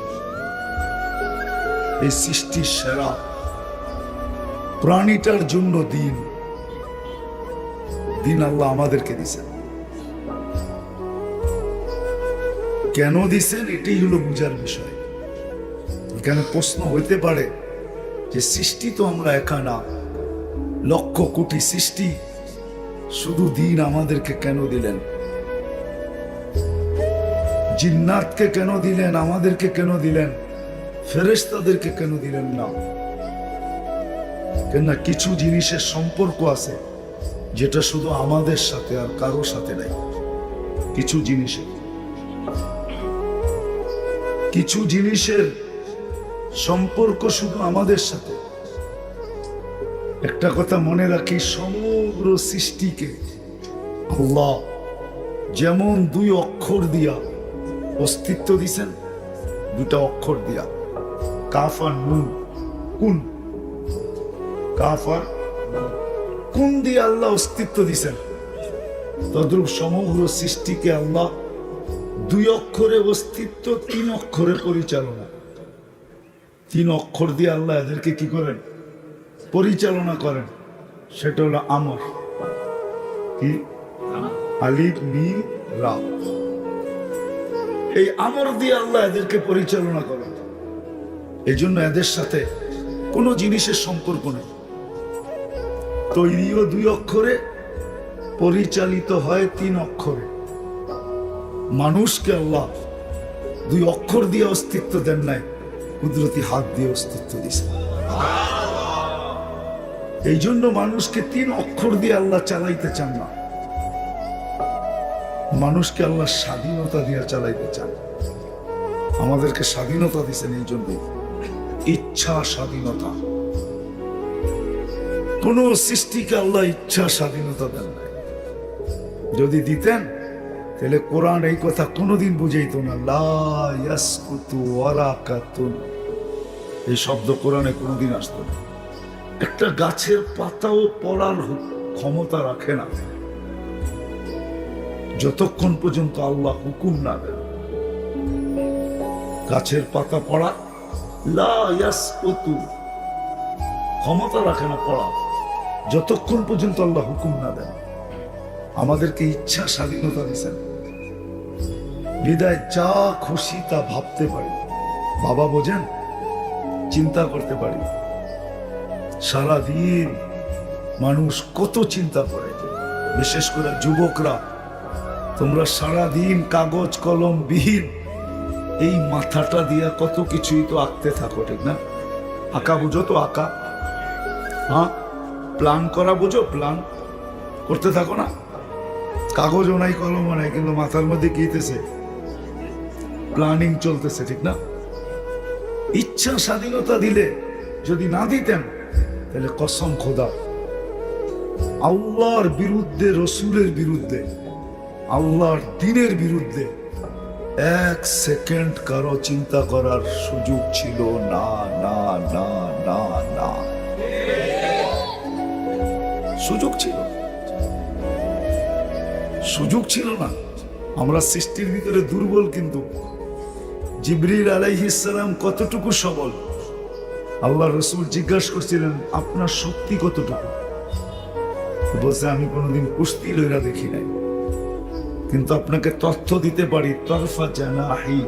এই সৃষ্টির সেরা প্রাণীটার জন্য দিন, দিন আল্লাহ আমাদেরকে দিছেন। কেন দিছেন এটাই হলো বুঝার বিষয়। এখানে প্রশ্ন হইতে পারে যে সৃষ্টি তো আমরা একা না, লক্ষ কোটি সৃষ্টি, শুধু দিন আমাদেরকে কেন দিলেন? জিন্নাতকে কেন দিলেন? আমাদেরকে কেন দিলেন? ফেরেশতাদেরকে কেন দিলেন না? কেননা কিছু জিনিসের সম্পর্ক আছে যেটা শুধু আমাদের সাথে আর কারোর সাথে নাই। কিছু জিনিসের সম্পর্ক শুধু আমাদের সাথে। একটা কথা মনে রাখি, সমগ্র সৃষ্টিকে আল্লাহ যেমন দুই অক্ষর দিয়া অস্তিত্ব দিছেন, দুটা অক্ষর দিয়া, কাফ আর নুন, কুন, কাফ আর কুন দিয়ে আল্লাহ অস্তিত্ব দিছেন, তদ্রূপ সমগ্র সৃষ্টিকে আল্লাহ দুই অক্ষরে অস্তিত্ব, তিন অক্ষরে পরিচালনা। তিন অক্ষর দিয়ে আল্লাহ এদেরকে কি করেন? পরিচালনা করেন। সেটা হলো আমর, কি আলিফ মিম রা। এই আমর দিয়ে আল্লাহ এদেরকে পরিচালনা করেন। এই জন্য এদের সাথে কোনো জিনিসের সম্পর্ক নেই। তৈরিও দুই অক্ষরে, পরিচালিত হয় তিন অক্ষরে। মানুষকে আল্লাহ দুই অক্ষর দিয়ে অস্তিত্ব দেন নাই, কুদরতি হাত দিয়ে অস্তিত্ব দিয়েছে। এই জন্য মানুষকে তিন অক্ষর দিয়ে আল্লাহ চালাইতে চান না। মানুষকে আল্লাহ স্বাধীনতা দিয়ে চালাইতে চান। আমাদেরকে স্বাধীনতা দিয়েছেন, এই জন্য ইচ্ছা স্বাধীনতা। কোন সৃষ্টিকে আল্লাহ ইচ্ছা স্বাধীনতা দেন নাই। যদি দিতেন তাহলে কোরআন এই কথা কোনোদিন বুঝাইতো না। লা ইয়াসকুতু ওয়ারাকাতুন, এই শব্দ কোরআনে কোনোদিন আসতো না। একটা গাছের পাতাও পড়ার ক্ষমতা রাখে না যতক্ষণ পর্যন্ত আল্লাহ হুকুম না দেন। গাছের পাতা পড়া লা ইয়াসকুতু, ক্ষমতা রাখে না পড়া যতক্ষণ পর্যন্ত আল্লাহ হুকুম না দেন। আমাদেরকে ইচ্ছা স্বাধীনতা দিয়েছেন, বিদায় যা খুশি তা ভাবতে পারি। বাবা বোঝেন, চিন্তা করতে পারি। সারাদিন মানুষ কত চিন্তা করে, বিশেষ করে যুবকরা। তোমরা সারাদিন কাগজ কলম বিহীন এই মাথাটা দিয়া কত কিছুই তো আঁকতে থাকো, ঠিক না? আঁকা বুঝো তো? আঁকা, হ্যাঁ, প্ল্যান করা বুঝো? প্ল্যান করতে থাকো না? কাগজও নাই কলমও নাই, কিন্তু মাথার মধ্যে কিতেছে, প্ল্যানিং চলতেছে, ঠিক না? ইচ্ছা স্বাধীনতা দিলে, যদি না দিতেন তাহলে কসম খোদা আল্লাহর বিরুদ্ধে, রসুলের বিরুদ্ধে, আল্লাহর দ্বীনের বিরুদ্ধে এক সেকেন্ড কারো চিন্তা করার সুযোগ ছিল না, না, না, না, না। সুযোগ ছিল, সুযোগ ছিল না। আমরা সৃষ্টির ভিতরে দুর্বল, কিন্তু জিবরিল আলাইহিস সালাম কতটুকু সবল। আল্লাহ রসুল জিজ্ঞাসা করছিলেন, আপনার শক্তি কতটুকু? বলছে, আমি কোনোদিন কুস্তি লইরা দেখি নাই, কিন্তু আপনাকে তথ্য দিতে পারি, তরফা জানাহি,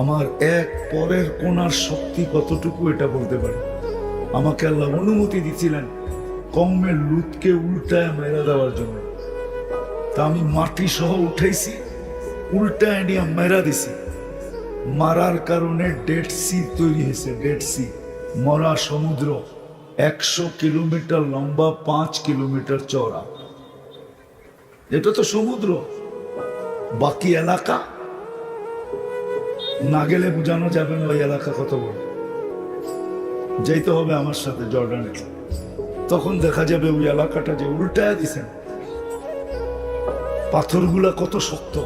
আমার এক পরের কোনার শক্তি কতটুকু এটা বলতে পারি। আমাকে আল্লাহ অনুমতি দিছিলেন কওমে লুতকে উল্টায় মেরা দেওয়ার জন্য। তা আমি মাটি সহ উঠাইছি, উল্টায় নিয়ে মেরা দিছি। মারার কারণে ডেড সি তৈরি হয়েছে, ডেড সি, মরা সমুদ্র, 100 কিলোমিটার লম্বা, 5 কিলোমিটার চওড়া। এটা তো সমুদ্র। বাকি এলাকা না গেলে বোঝানো যাবে না ওই এলাকা কত বড়। যাইতে হবে আমার সাথে জর্ডানে, তখন দেখা যাবে ওই এলাকাটা যে উল্টায় দিছেন, পাথরগুলা কত শক্ত।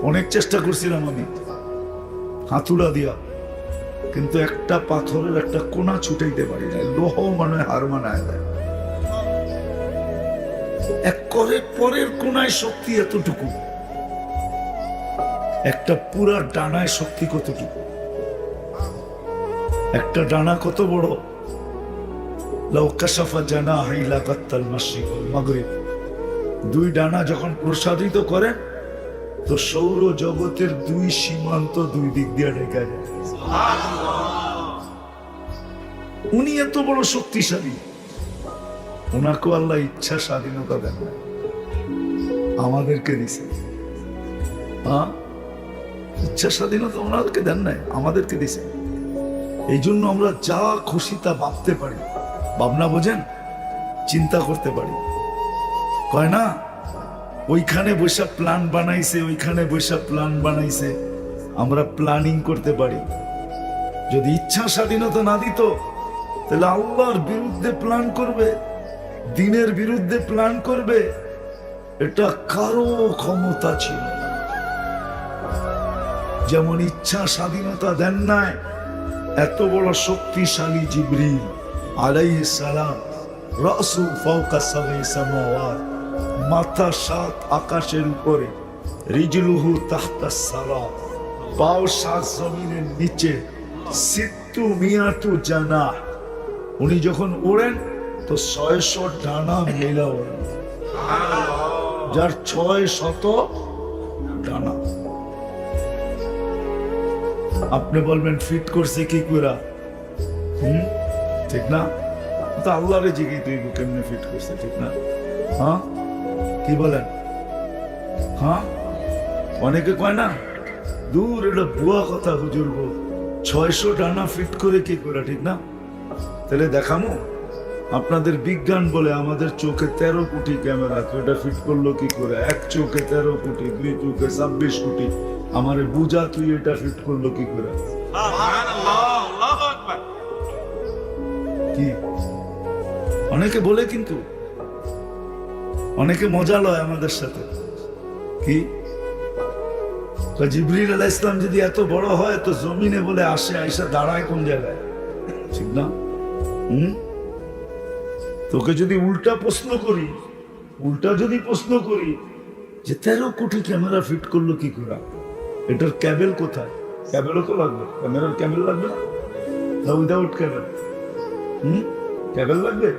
অনেক চেষ্টা করছিলাম আমি হাতুড়া দিয়া, কিন্তু একটা পাথরের একটা কোনা ছুটাইতে পারি না। লোহ মানে হার মানায় দেয়। এক পরের কোনায় শক্তি এতটুকু, একটা পুরা ডানায় শক্তি কতটুকু? একটা ডানা কত বড়? লাউ কাশাফা জানাহি লাকাত্তাল মাশরিক ওয়াল মাগরিব। দুই ডানা যখন প্রসারিত করেন তো সৌর জগতের দুই সীমান্ত দুই দিক দিয়ে ঢেকে যায়। উনি এত বড় শক্তিশালী, ওনাকে আল্লাহ ইচ্ছা স্বাধীনতা দেন না, আমাদেরকে দিছে। ইচ্ছা স্বাধীনতা ওনাদেরকে দেন নাই, আমাদেরকে দিছে। এই জন্য আমরা যা খুশি তা ভাবতে পারি। ভাবনা বোঝেন? চিন্তা করতে পারি। কয় না, ওইখানে বৈশা প্ল্যান বানাইছে, ওইখানে বৈশা প্ল্যান বানাইছে। আমরা প্ল্যানিং করতে পারি। যদি ইচ্ছা স্বাধীনতা না দিত তাহলে আল্লাহর বিরুদ্ধে প্ল্যান করবে, দ্বীনের বিরুদ্ধে প্ল্যান করবে, এটা কারো ক্ষমতা ছিল না। যেমন ইচ্ছা স্বাধীনতা দেন নাই এত বড় শক্তিশালী জিবরিল আলাইহিস সালাম, রাসূ ফাওকা সাবঈ সামাওয়াত, মাথা 7 আকাশের উপরে, রিজলুহু তাহতাস সারা, পাও 7 জমিনের নিচে, সিত্তু মিয়াতু জানাহ। উনি যখন ওড়েন তো 600 ডানা মেলা ওড়েন, যার 600 ডানা। আপনি বলবেন ফিট করছে কি করে? ঠিক না? তো আল্লাহরে জিজ্ঞেস তুই কেমনে ফিট করছে, ঠিক না? হ্যাঁ, কি বলেন? হ্যাঁ, অনেকে কয় না, দূর এটা বুয়া কথা হুজুর গো, 600 ডানা ফিট করে কি করে, ঠিক না? তাহলে দেখামো আপনাদের বিজ্ঞান বলে আমাদের চোখে 13 কোটি ক্যামেরা, তো এটা ফিট করলো কি করে? এক চোখে 13 কোটি, দুই চোখে 26 কোটি, আমারে বুঝা তুই এটা ফিট করলো কি করে? কি অনেকে বলে, কিন্তু অনেকে মজা লয় আমাদের সাথে। কি জিবরিল আলাইহিস সালাম যদি এত বড় হয় তো জমিনে বলে আসে, আইসা দাঁড়ায় কোন জায়গায়, ঠিক না? তোকে যদি উল্টা প্রশ্ন করি, উল্টা যদি প্রশ্ন করি যে 13 কোটি ক্যামেরা ফিট করলো কি করে, এটার ক্যাবেল কোথায়? ক্যাবেলও তো লাগবে, ক্যামেরার ক্যাবেল লাগবে না? উইদাউট ক্যাবেল ক্যাবেল লাগবে,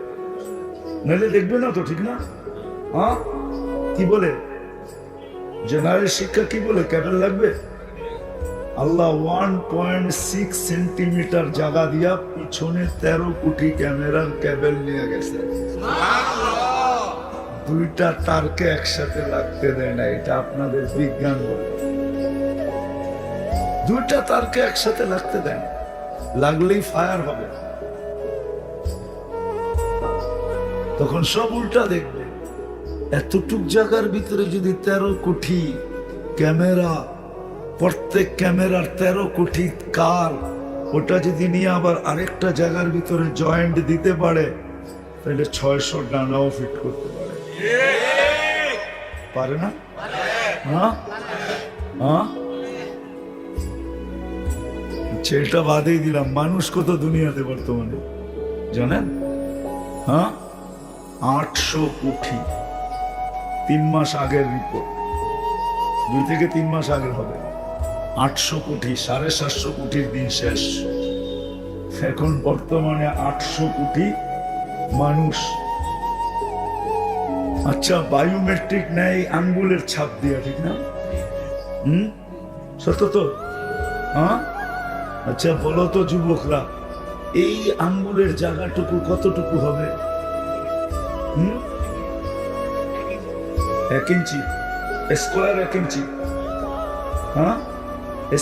নাহলে দেখবে না তো, ঠিক না? হ্যাঁ কি বলে জেনারেল শিক্ষা কি বলে ক্যাবেল লাগবে আল্লাহ 1.6 সেন্টিমিটার জায়গা দিয়া পিছনে 13 কোটি ক্যামেরার কেবল নিয়ে গেছে দুইটা তারকে একসাথে লাগতে দেয় না এটা আপনাদের বিজ্ঞান বলে দুইটা তারকে একসাথে লাগতে দেয় না লাগলেই ফায়ার হবে তখন সব উল্টা দেখবে এতটুক জায়গার ভিতরে যদি 13 কোটি ক্যামেরা প্রত্যেক ক্যামেরার 13 কোটি কার ওটা যদি নিয়ে আবার আরেকটা জায়গার ভিতরে জয়েন্ট দিতে পারে তাহলে 600 ডানাও ফিট করতে পারে পারে না হ্যাঁ হ্যাঁ সেটা বাদেই দিলাম মানুষ কত দুনিয়াতে বর্তমানে জানেন হ্যাঁ 800 কোটি 3 মাস আগের রিপোর্ট 2 থেকে 3 মাস আগে হবে 800 কোটি 750 কোটির দিন শেষ এখন বর্তমানে 800 কোটি মানুষ আচ্ছা বায়োমেট্রিক নেই আঙ্গুলের ছাপ দিয়া ঠিক না সত্য তো হ্যাঁ আচ্ছা বলো তো যুবকরা এই আঙ্গুলের জায়গাটুকু কতটুকু হবে 1 ইঞ্চি স্কোয়ার 1 ইঞ্চি হ্যাঁ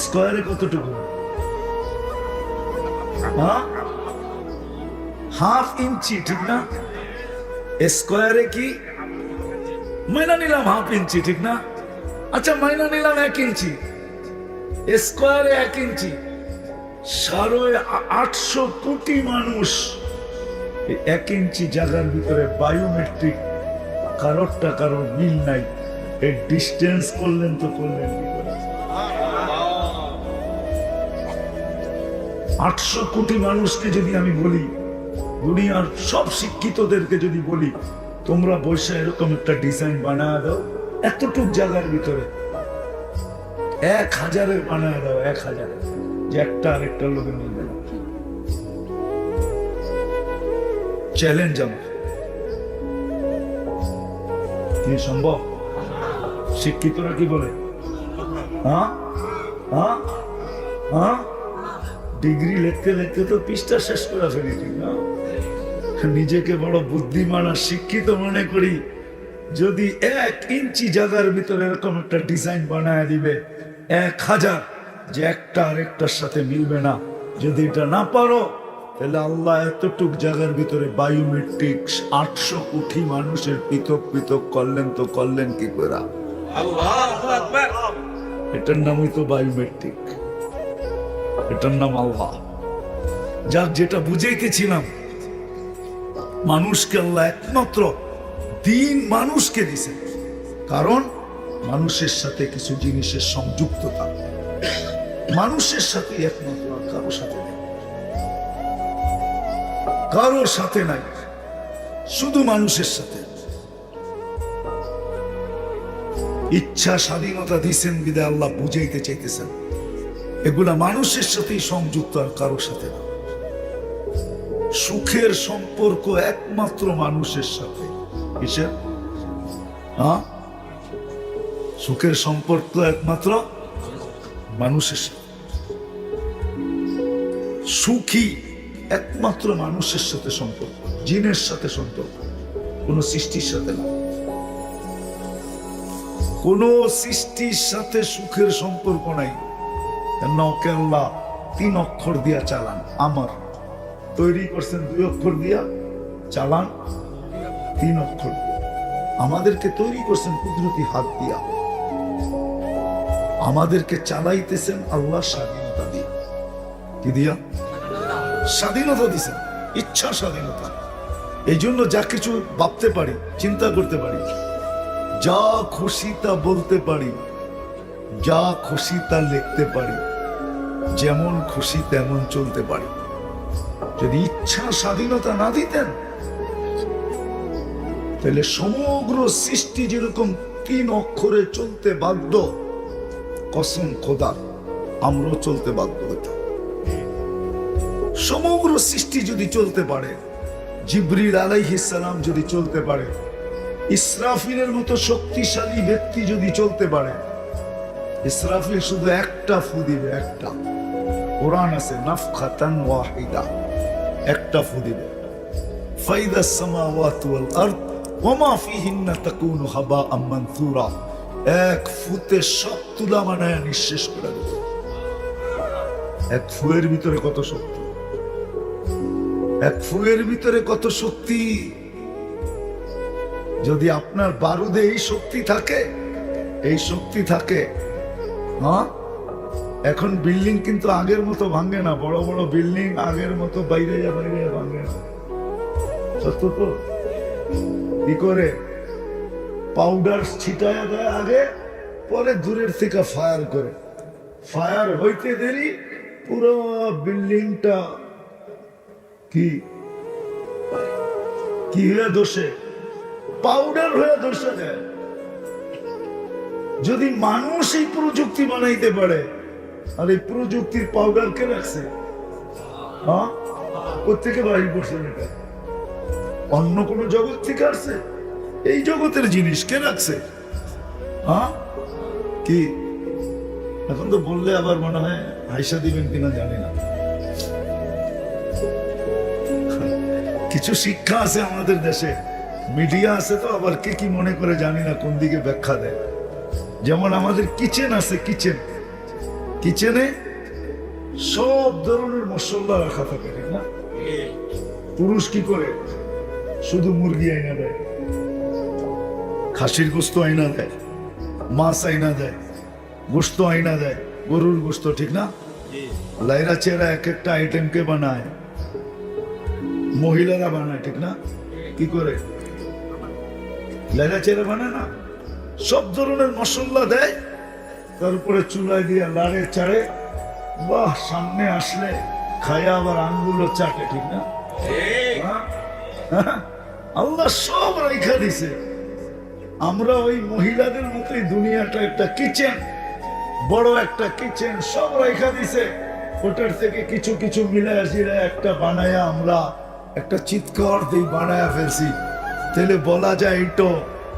স্কোয়ারে কতটুকু হ্যাঁ হাফ ইঞ্চি ঠিক না স্কোয়ারে কি মাইনা নিলাম হাফ ইঞ্চি ঠিক না আচ্ছা মাইনা নিলাম 1 ইঞ্চি স্কোয়ারে 1 ইঞ্চি 850 কোটি মানুষ 1 ইঞ্চি জায়গার ভিতরে বায়োমেট্রিক কারোরটা কারোর মিল নাই এই ডিস্টেন্স করলেন তো করলেন কি করে 800 কোটি মানুষকে যদি আমি বলি দুনিয়ার সব শিক্ষিতদেরকে যদি বলি তোমরা বসে এরকম একটা ডিজাইন বানায় দাও এতটুক জায়গার ভিতরে 1000-এর বানায় দাও 1000 যে একটা আরেকটা লোকের মিলবে না চ্যালেঞ্জ আমার কি সম্ভব শিক্ষিতরা কি বলে হ্যাঁ হ্যাঁ হ্যাঁ ডিগ্রি লিখতে লিখতে তো পৃষ্ঠা শেষ করে ফেলি ঠিক না নিজেকে বড় বুদ্ধিমান আর শিক্ষিত মনে করি যদি 1 ইঞ্চি জায়গার ভিতরে এরকম একটা ডিজাইন বানায় দিবে 1000 যে একটা আরেকটার সাথে মিলবে না যদি এটা না পারো তাহলে আল্লাহ এতটুক জায়গার ভিতরে বায়োমেট্রিক 800 কোটি মানুষের পৃথক পৃথক করলেন তো করলেন কি করে আল্লাহু আকবার এটার নামই তো বায়োমেট্রিক এটার নাম আল্লাহ যার যেটা বুঝাইতেছিলাম মানুষকে আল্লাহ একমাত্র দিন মানুষকে দিয়েছেন কারণ মানুষের সাথে কিছু জিনিসের সংযুক্ততা মানুষের সাথে একমাত্র কারোর সাথে নেই কারোর সাথে নাই শুধু মানুষের সাথে ইচ্ছা স্বাধীনতা দিয়েছেন বিদায় আল্লাহ বুঝাইতে চাইতেছেন এগুলা মানুষের সাথেই সংযুক্ত আর কারোর সাথে না সুখের সম্পর্ক একমাত্র মানুষের সাথে কিসের হ্যাঁ সুখের সম্পর্ক একমাত্র মানুষের সাথে সুখী একমাত্র মানুষের সাথে সম্পর্ক জিনের সাথে সম্পর্ক কোন সৃষ্টির সাথে না কোন সৃষ্টির সাথে সুখের সম্পর্ক নাই ওকে আল্লাহ 3 অক্ষর দিয়া চালান আমার তৈরি করছেন 2 অক্ষর দিয়া চালান 3 অক্ষর আমাদেরকে তৈরি করছেন কুদরতি হাত দিয়া আমাদেরকে চালাইতেছেন আল্লাহ স্বাধীনতা দিয়ে কি দিয়া স্বাধীনতা দিছেন ইচ্ছা স্বাধীনতা এই জন্য যা কিছু ভাবতে পারি চিন্তা করতে পারি যা খুশি তা বলতে পারি যা খুশি তা লিখতে পারি যেমন খুশি তেমন চলতে পারি যদি ইচ্ছা স্বাধীনতা না দিতেন তাহলে সমগ্র সৃষ্টি যেরকম 3 অক্ষরে চলতে বাধ্য কসম খোদা আমরাও চলতে বাধ্য হতাম সমগ্র সৃষ্টি যদি চলতে পারে জিবরিল আলাইহিস সালাম যদি চলতে পারে ইসরাফিলের মতো শক্তিশালী ব্যক্তি যদি চলতে পারে, ইসরাফিল শুধু একটা ফু দিবে, একটা। কোরআন আছে নাফখাতান ওয়াহিদা, একটা ফু দিবে, ফাইদাস সামাওয়াতু ওয়াল আরদ ওয়ামা ফিহিন্না তাকুনু হাবাআম মানথুরা, এক ফুতে সব তুলা বানায় নিঃশেষ করে দেবে। এক ফুয়ের ভিতরে কত শক্তি, এক ফুয়ের ভিতরে কত শক্তি। যদি আপনার বারুদে এই শক্তি থাকে, এই শক্তি থাকে, হ্যাঁ, এখন বিল্ডিং কিন্তু আগের মতো ভাঙে না, বড় বড় বিল্ডিং আগের মতো বাইরে ভাঙে না। সত্য তো? কি করে পাউডার ছিটায়া দেয় আগে, পরে দূরের থেকে ফায়ার করে, ফায়ার হইতে দেরি পুরো বিল্ডিংটা কি কি হয়ে দোষে, পাউডার হয়ে দোষে দেয়। যদি মানুষ এই প্রযুক্তি বানাইতে পারে, আর এই প্রযুক্তির পাউডার কে রাখছে? হ্যাঁ, কোথেকে বাহির করছে? এটা অন্য কোন জগৎ থেকে আসছে? এই জগতের জিনিস কে রাখছে? হ্যাঁ, কি এখন তো বললে আবার মনে হয় হাইসা দিবেন কিনা জানি না। কিছু শিক্ষা আছে আমাদের দেশে, মিডিয়া আছে, তো আবার কে কি মনে করে জানি না, কোন দিকে ব্যাখ্যা দেয়। যেমন আমাদের কিচেন আছে, কিচেন, কিচেনে সব ধরনের মশলা রাখা থাকে, ঠিক না? পুরুষ কি করে? শুধু মুরগি আইনা দেয়, খাসির গোস্ত আইনা দেয়, মাছ আইনা দেয়, গোস্ত আইনা দেয়, গরুর গোস্ত, ঠিক না? লাইরা চেরা এক একটা আইটেমকে বানায়, মহিলারা বানায়, ঠিক না? কি করে? লাইরা চেরা বানায় না, সব ধরনের মশলা দেয়, তারপরে চুলায় দিয়ে লাড়ে চাড়ে, বাহ, সামনে আসলে খায়া আবার আঙ্গুলো চাটে, ঠিক না? আল্লাহ সব রেখা দিছে। আমরা ওই মহিলাদের মতোই দুনিয়াটা একটা কিচেন, বড় একটা কিচেন, সব রেখা দিছে। ওটার থেকে কিছু কিছু মিলে আসিরা একটা বানায়া আমরা একটা চিৎকার দিই, বানায়া ফেলছি। তাহলে বলা যায় তো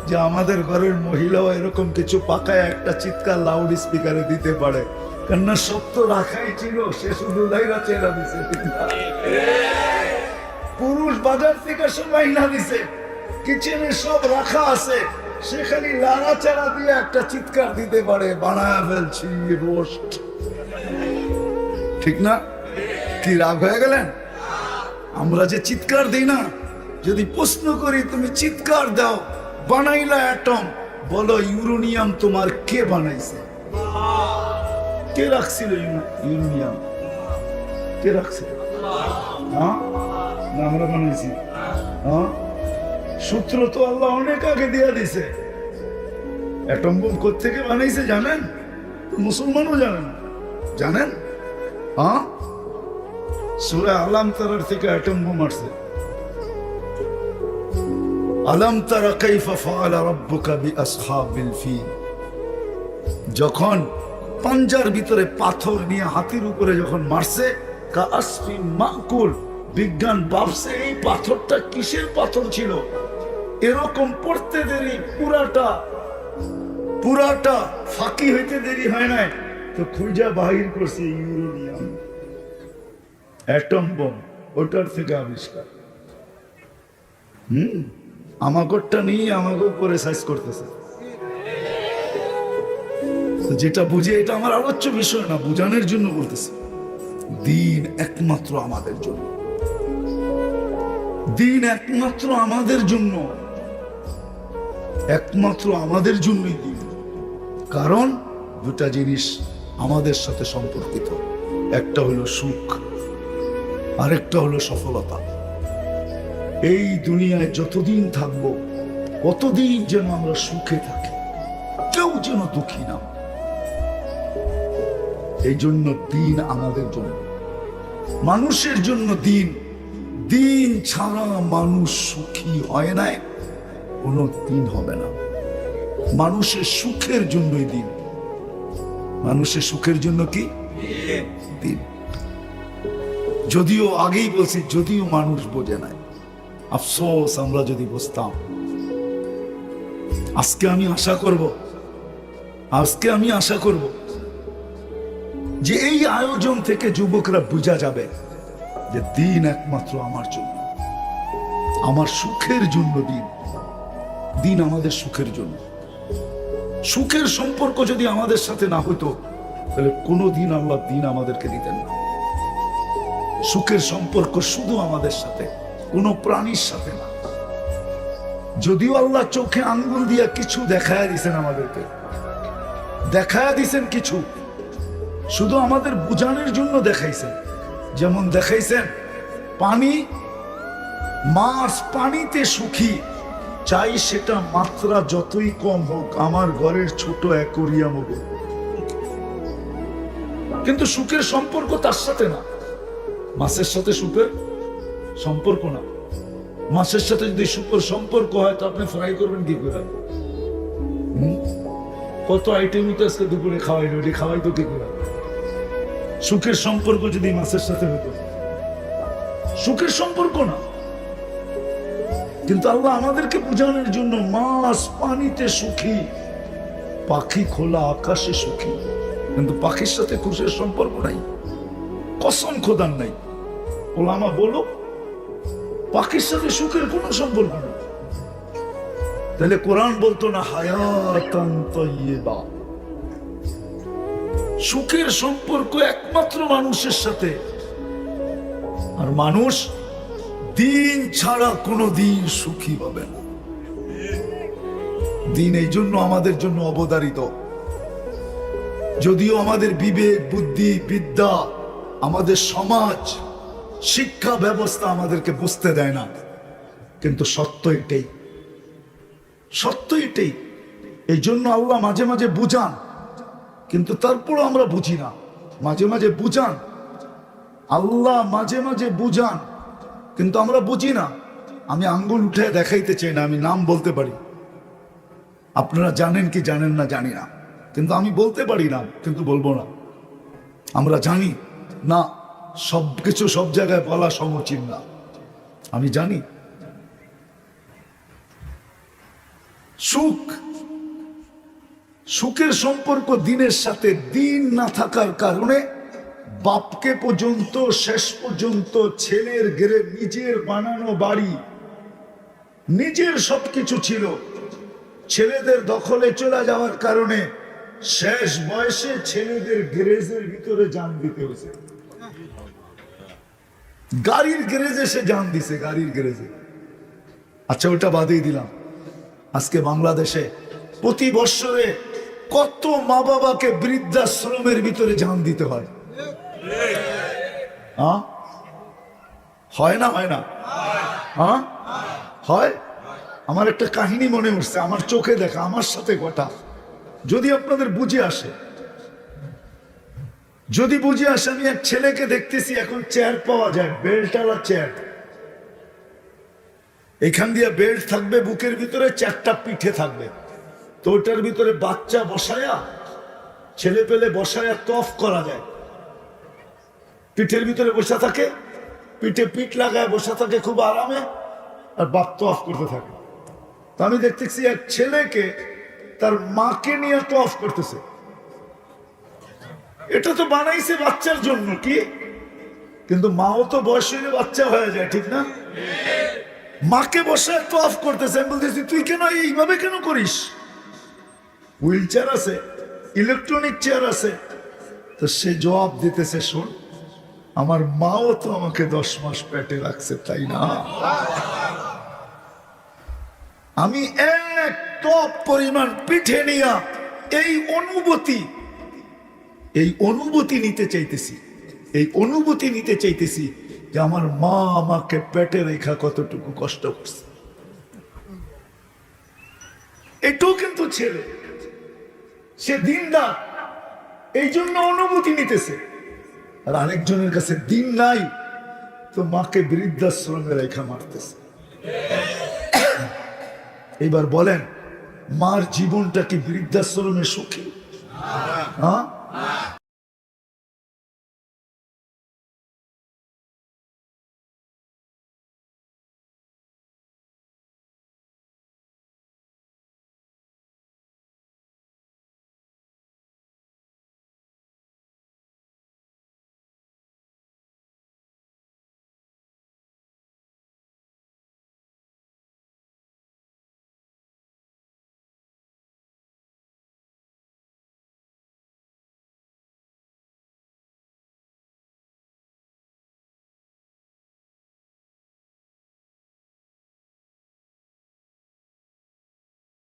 যে আমাদের ঘরের মহিলাও এরকম কিছু পাকায় একটা চিৎকার লাউড স্পিকারে দিতে পারে, কেননা সব তো রাখাই ছিল, সে শুধু লাইরা চেরা দিছে। পুরুষ বাজার থেকে সবাই না দিছে, কিচেনে সব রাখা আছে, সে খালি লাড়া চাড়া দিয়ে একটা চিৎকার দিতে পারে, বানায়া ফেলছি রোস্ট, ঠিক না? কি রাগ হয়ে গেলেন? আমরা যে চিৎকার দিই না, যদি প্রশ্ন করি তুমি চিৎকার দাও, বানাইলা অ্যাটম, বলো ইউরেনিয়াম তোমার কে বানাইছে? কে রাখছিল ইউরেনিয়াম? কে রাখছে? হ্যাঁ, আমরা বানাইছি? হ্যাঁ, সূত্র তো আল্লাহ অনেক আগে দিয়ে দিছে। অ্যাটম বোম কোত্থেকে বানাইছে জানেন? মুসলমানও জানেন, জানেন? হ্যাঁ, সূরা আলাম তারার থেকে অ্যাটম বোম আসছে। আলাম তারা কাইফা ফাআলা রাব্বুকা বিআসহাবিল ফিল, যখন পাঞ্জার ভিতরে পাথর নিয়ে হাতির উপরে যখন মারছে, কাআসফিন মাকুল, বিজ্ঞান ভাবছে এই পাথরটা কিসের পাথর ছিল, এরকম পড়তে দেরি, পুরাটা ফাঁকি হইতে দেরি হয় নাই, তো খুঁজা বাহির করছে ইউরেনিয়াম, অ্যাটম বোম, ওটার থেকে আবিষ্কার। আমাগরটা নিয়ে আমাকে উপরে সাইজ করতেছে। যেটা বুঝে, এটা আমার আলোচ্য বিষয় না, বুঝানোর জন্য বলতেছে। দিন একমাত্র আমাদের জন্য, দিন একমাত্র আমাদের জন্য, একমাত্র আমাদের জন্যই দিন। কারণ দুটা জিনিস আমাদের সাথে সম্পর্কিত, একটা হলো সুখ, আরেকটা হলো সফলতা। এই দুনিয়ায় যতদিন থাকবো, কতদিন যেন আমরা সুখে থাকি, কেউ যেন দুঃখী না। এই জন্য দিন আমাদের জন্য, মানুষের জন্য দিন। দিন ছাড়া মানুষ সুখী হয় না, কোনো দিন হবে না। মানুষের সুখের জন্যই দিন, মানুষের সুখের জন্য কি দিন। যদিও আগেই বলছি, যদিও মানুষ বোঝে না, আফসোস আমরা যদি বুঝতাম। আজকে আমি আশা করব যে এই আয়োজন থেকে যুবকরা বোঝা যাবে যে দিন একমাত্র আমার জন্য, আমার সুখের জন্য। দিন আমাদের সুখের জন্য। সুখের সম্পর্ক যদি আমাদের সাথে না হতো তাহলে কোনোদিন আল্লাহ দিন আমাদেরকে দিতেন না। সুখের সম্পর্ক শুধু আমাদের সাথে, কোনো প্রাণীর সাথে না। যদিও আল্লাহ চোখে আঙ্গুল দিয়া কিছু দেখায় দিছেন, আমাদেরকে দেখায় দিছেন কিছু, শুধু আমাদের বুঝানোর জন্য দেখাইছেন। যেমন দেখাইছেন পানি, মাছ পানিতে সুখী, চাই সেটা মাত্রা যতই কম হোক, আমার ঘরের ছোট অ্যাকোরিয়াম হোক, কিন্তু সুখের সম্পর্ক তার সাথে না। মাছের সাথে সুখের সম্পর্ক না। মাছের সাথে যদি সুখের সম্পর্ক হয় তো আপনি ফ্রাই করবেন কি করে? কত আইটেমই তো আজকে দুপুরে খাওয়াইলো, ওটি খাওয়াই তো কি করে? সুখের সম্পর্ক যদি মাছের সাথে হতো, সুখের সম্পর্ক না। কিন্তু আল্লাহ আমাদেরকে বোঝানোর জন্য মাছ পানিতে সুখী, পাখি খোলা আকাশে সুখী, কিন্তু পাখির সাথে খুশির সম্পর্ক নাই, কসম খোদার নাই। ওলামা বলো পাখির সাথে সুখের কোনো সম্পর্ক নেই। তাহলে কোরআন বলতো না হায়াতান তাইয়্যিবা, সুখের সম্পর্ক একমাত্র মানুষের সাথে। আর মানুষ দিন ছাড়া কোনো দিন সুখী হবে না। দিন এই জন্য আমাদের জন্য অবধারিত। যদিও আমাদের বিবেক, বুদ্ধি, বিদ্যা, আমাদের সমাজ, শিক্ষা ব্যবস্থা আমাদেরকে বুঝতে দেয় না, কিন্তু সত্য এটাই, সত্য এটাই। এই জন্য আল্লাহ মাঝে মাঝে বুঝান, কিন্তু তারপরও আমরা বুঝি না। মাঝে মাঝে বুঝান আল্লাহ, মাঝে মাঝে বুঝান, কিন্তু আমরা বুঝি না। আমি আঙ্গুল উঠে দেখাইতে চাই না, আমি নাম বলতে পারি, আপনারা জানেন কি জানেন না জানি না, কিন্তু আমি বলতে পারি না, কিন্তু বলবো না। আমরা জানি না সবকিছু সব জায়গায় বলা সমীচীন না, আমি জানি। সুখের সম্পর্ক দিনের সাথে, দিন না থাকার কারণে বাপকে পর্যন্ত শেষ পর্যন্ত ছেলের নিজের বানানো বাড়ি, নিজের সবকিছু ছিল, ছেলেদের দখলে চলে যাওয়ার কারণে শেষ বয়সে ছেলেদের গ্যারেজের ভিতরে জান দিতে হয়েছে। গাড়ির গ্যারেজে সে জান দিছে, গাড়ির গ্যারেজে। আচ্ছা ওটা বাদেই দিলাম। আজকে বাংলাদেশে প্রতি বছরে কত মা বাবাকে বৃদ্ধাশ্রমের ভিতরে জান দিতে হয়? হয় না? হয় না? হয়। আমার একটা কাহিনী মনে উঠছে, আমার চোখে দেখা, আমার সাথে ঘটা। যদি আপনাদের বুঝে আসে, যদি বুঝে আসে। আমি এক ছেলেকে দেখতেছি, এখন চেয়ার পাওয়া যায়, বেল্টওয়ালা চেয়ার। এখান দিয়ে বেল্ট থাকবে বুকের ভিতরে, চেয়ারটা পিঠে থাকবে, তো ওটার ভিতরে বাচ্চা বসায়া, ছেলে পেলে বসায়া তফ করা যায়। পিঠের ভিতরে বসা থাকে, পিঠে পিঠ লাগায় বসা থাকে খুব আরামে, আর বাপ তফ করতে থাকে। তো আমি দেখতেছি এক ছেলেকে তার মাকে নিয়ে তফ করতেছে। এটা তো বানাইছে বাচ্চার জন্য, কি? কিন্তু মাও তো বয়স হলে বাচ্চা হয়ে যায়, ঠিক না? মাকে বসে তফ করতেছে। আমি বলতেছি তুই কেন এইভাবে কেন করিস? হুইল চেয়ার আছে, ইলেকট্রনিক চেয়ার আছে। তো সে জবাব দিতেছে, শোন, আমার মাও তো আমাকে 10 মাস পেটে রাখছে, তাই না? আমি এক টপ পরিমাণ পিঠে নিয়া এই অনুভূতি নিতে চাইতেছি, এই অনুভূতি নিতে চাইতেছি যে আমার মা আমাকে পেটে রেখা কতটুকু কষ্ট করছে। এটাও কিন্তু ছেলে, সে দিনদার, এই জন্য অনুভূতি নিতেছে। আর আরেকজনের কাছে দিন নাই, তো মাকে বৃদ্ধাশ্রমে রেখা মারতেছে। এবার বলেন, মার জীবনটা কি বৃদ্ধাশ্রমে সুখী? হ্যাঁ,